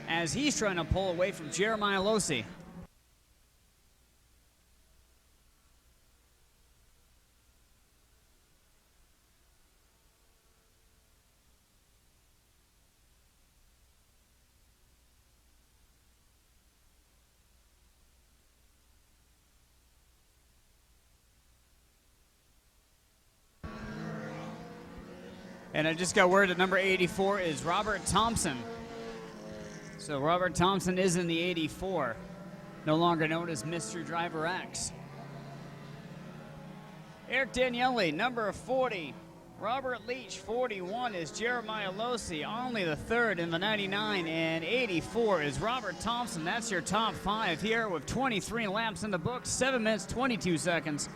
as he's trying to pull away from Jeremiah Losi. And I just got word that number 84 is Robert Thompson. So Robert Thompson is in the 84, no longer known as Mr. Driver X. Eric Daniele, number 40. Robert Leach, 41, is Jeremiah Losi, only the third in the 99, and 84 is Robert Thompson. That's your top 5 here with 23 laps in the books, 7 minutes, 22 seconds.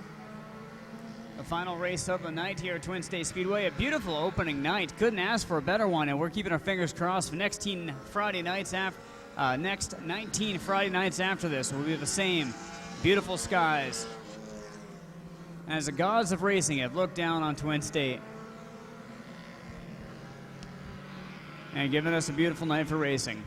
The final race of the night here at Twin State Speedway. A beautiful opening night. Couldn't ask for a better one, and we're keeping our fingers crossed for next 19 Friday nights after this will be the same. Beautiful skies as the gods of racing have looked down on Twin State and given us a beautiful night for racing.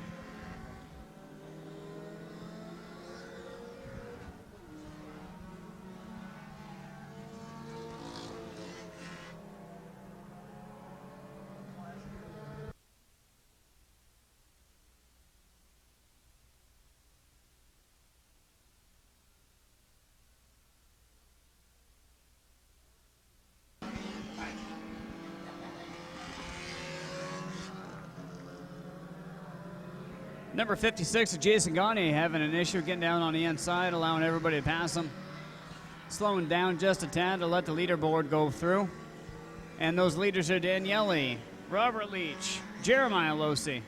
Number 56 of Jason Gagne having an issue getting down on the inside, allowing everybody to pass him. Slowing down just a tad to let the leaderboard go through. And those leaders are Daniele, Robert Leach, Jeremiah Losi.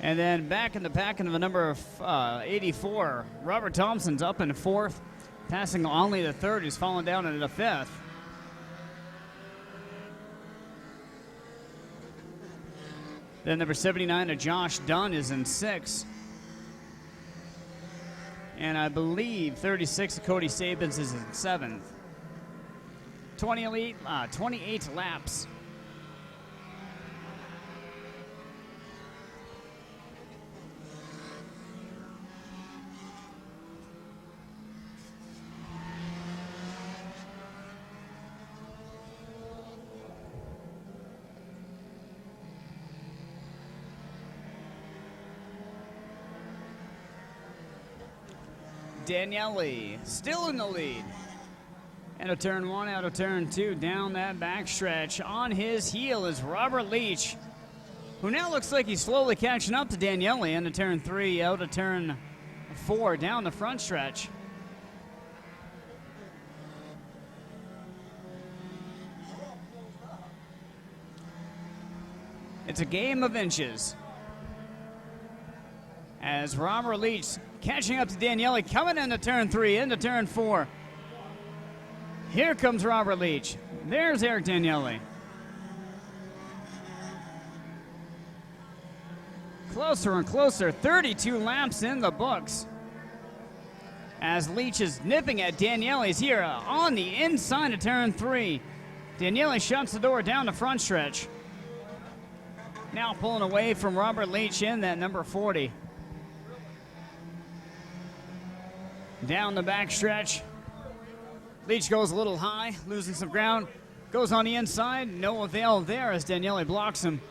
And then back in the pack into the number 84, Robert Thompson's up in 4th, passing only the 3rd, who's fallen down into the 5th. Then number 79 of Josh Dunn is in 6th. And I believe 36 of Cody Sabins is in 7th. 28 laps. Daniele still in the lead. Out of turn 1, out of turn 2, down that backstretch. On his heel is Robert Leach, who now looks like he's slowly catching up to Daniele into turn 3, out of turn 4, down the front stretch. It's a game of inches. As Robert Leach catching up to Daniele, coming into turn 3, into turn 4. Here comes Robert Leach. There's Eric Daniele. Closer and closer, 32 laps in the books. As Leach is nipping at Daniele's here on the inside of turn 3. Daniele shuts the door down the front stretch. Now pulling away from Robert Leach in that number 40. Down the back stretch. Leach goes a little high, losing some ground. Goes on the inside. No avail there as Daniele blocks him.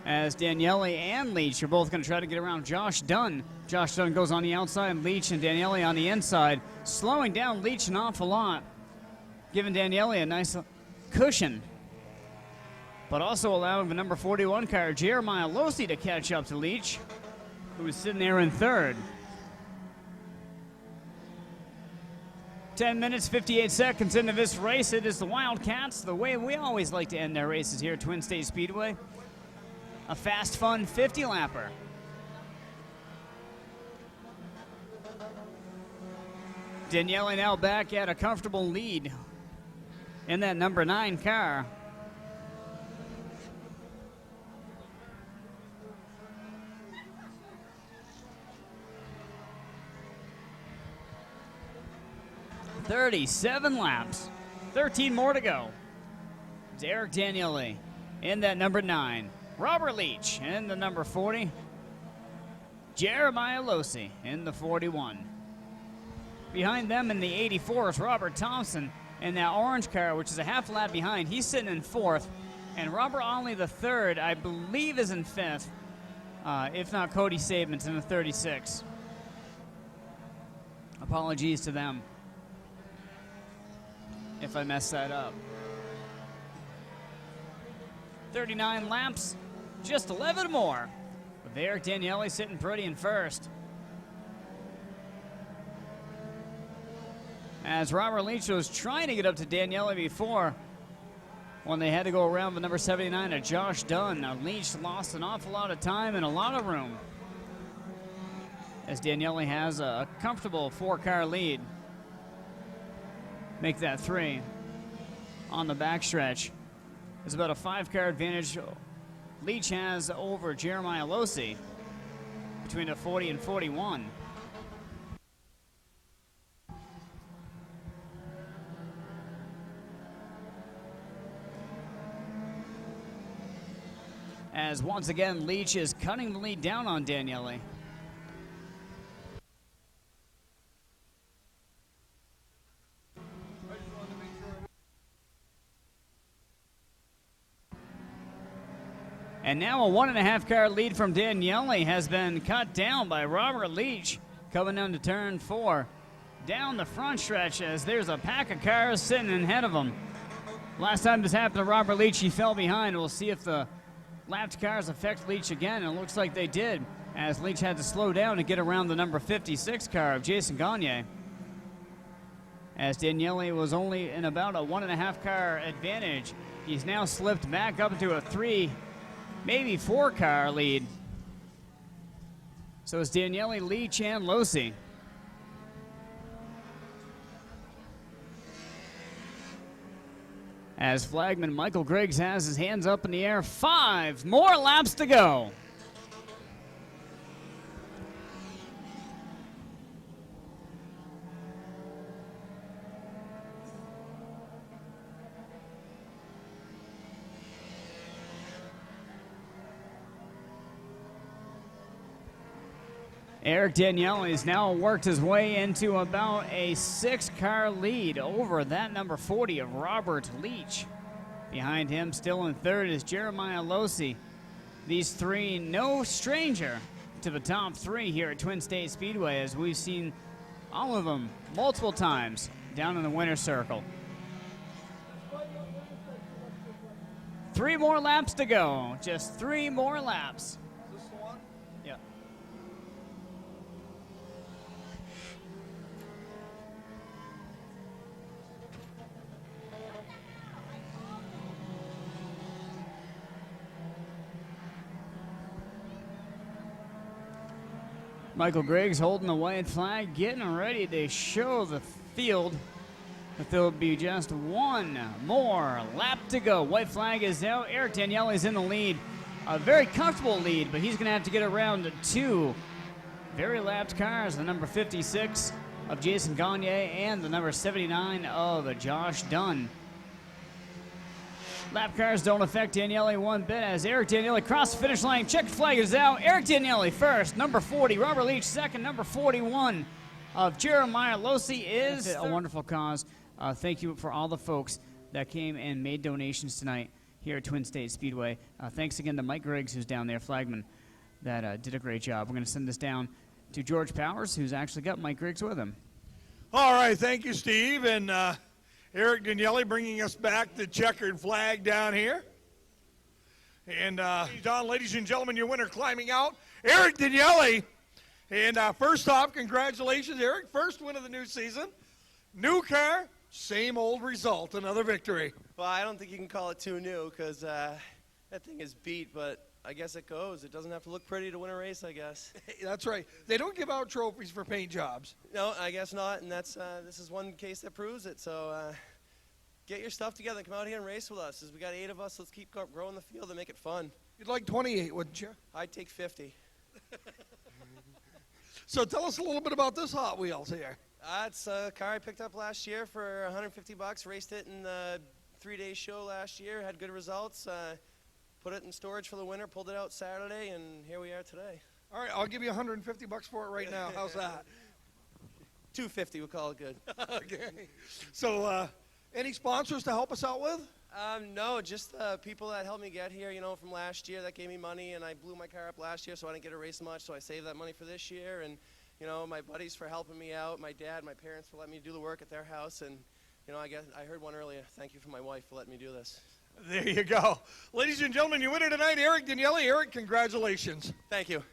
As Daniele and Leach are both going to try to get around Josh Dunn. Josh Dunn goes on the outside, Leach and Daniele on the inside. Slowing down Leach an awful lot. Giving Daniele a nice cushion. But also allowing the number 41 car, Jeremiah Losi, to catch up to Leach, who is sitting there in 3rd. 10 minutes, 58 seconds into this race. It is the Wildcats, the way we always like to end their races here at Twin State Speedway. A fast, fun 50-lapper. Daniele now back at a comfortable lead in that number 9 car. 37 laps. 13 more to go. It's Eric Daniele in that number 9. Robert Leach in the number 40. Jeremiah Losi in the 41. Behind them in the 84 is Robert Thompson in that orange car, which is a half lap behind. He's sitting in 4th. And Robert Onley, the 3rd, I believe is in 5th. If not, Cody Saban's in the 36. Apologies to them if I messed that up. 39 laps, just 11 more. With Eric Daniele sitting pretty in 1st. As Robert Leach was trying to get up to Daniele before, when they had to go around with number 79 to Josh Dunn. Now Leach lost an awful lot of time and a lot of room, as Daniele has a comfortable 4-car lead. Make that 3 on the backstretch. It's about a 5-car advantage Leach has over Jeremiah Losi between the 40 and 41. As once again, Leach is cutting the lead down on Daniele. And now a 1.5-car lead from Daniele has been cut down by Robert Leach coming down to turn 4. Down the front stretch, as there's a pack of cars sitting ahead of him. Last time this happened to Robert Leach, he fell behind. We'll see if the lapped cars affect Leach again, and it looks like they did, as Leach had to slow down to get around the number 56 car of Jason Gagne. As Daniele was only in about a 1.5-car advantage, he's now slipped back up into a 3, maybe 4-car lead. So it's Daniele, Leach, and Losi. As flagman Michael Griggs has his hands up in the air. 5 more laps to go. Eric Daniele has now worked his way into about a 6-car lead over that number 40 of Robert Leach. Behind him, still in 3rd, is Jeremiah Losi. These 3 no stranger to the top 3 here at Twin State Speedway, as we've seen all of them multiple times down in the winner's circle. 3 more laps to go. Just 3 more laps. Is this the one? Yeah. Michael Griggs holding the white flag, getting ready to show the field that there'll be just 1 more lap to go. White flag is out. Eric Daniele is in the lead. A very comfortable lead, but he's going to have to get around 2 very lapped cars, the number 56 of Jason Gagne and the number 79 of Josh Dunn. Lap cars don't affect Daniele one bit, as Eric Daniele crossed the finish line. Checkered flag is out. Eric Daniele first. Number 40, Robert Leach second. Number 41 of Jeremiah Losi is a wonderful cause. Thank you for all the folks that came and made donations tonight here at Twin State Speedway. Thanks again to Mike Griggs, who's down there, flagman, that did a great job. We're going to send this down to George Powers, who's actually got Mike Griggs with him. All right, thank you, Steve. And Eric Daniele bringing us back the checkered flag down here. And Don, ladies and gentlemen, your winner climbing out, Eric Daniele. And first off, congratulations, Eric. First win of the new season. New car, same old result, another victory. Well, I don't think you can call it too new because that thing is beat, but I guess it goes. It doesn't have to look pretty to win a race, I guess. That's right. They don't give out trophies for paint jobs. No, I guess not, and that's this is one case that proves it. So get your stuff together and come out here and race with us. As we got 8 of us, let's keep growing the field and make it fun. You'd like 28, wouldn't you? I'd take 50. So tell us a little bit about this Hot Wheels here. It's a car I picked up last year for 150 bucks. Raced it in the 3-day show last year. Had good results. Put it in storage for the winter. Pulled it out Saturday, and here we are today. All right, I'll give you 150 bucks for it right now. How's that? 250, we'll call it good. Okay. So, any sponsors to help us out with? No, just people that helped me get here, you know, from last year that gave me money, and I blew my car up last year, so I didn't get to race much, so I saved that money for this year, and, you know, my buddies for helping me out, my dad, my parents for letting me do the work at their house, and, you know, I heard one earlier, thank you for my wife for letting me do this. There you go. Ladies and gentlemen, your winner tonight, Eric Daniele. Eric, congratulations. Thank you.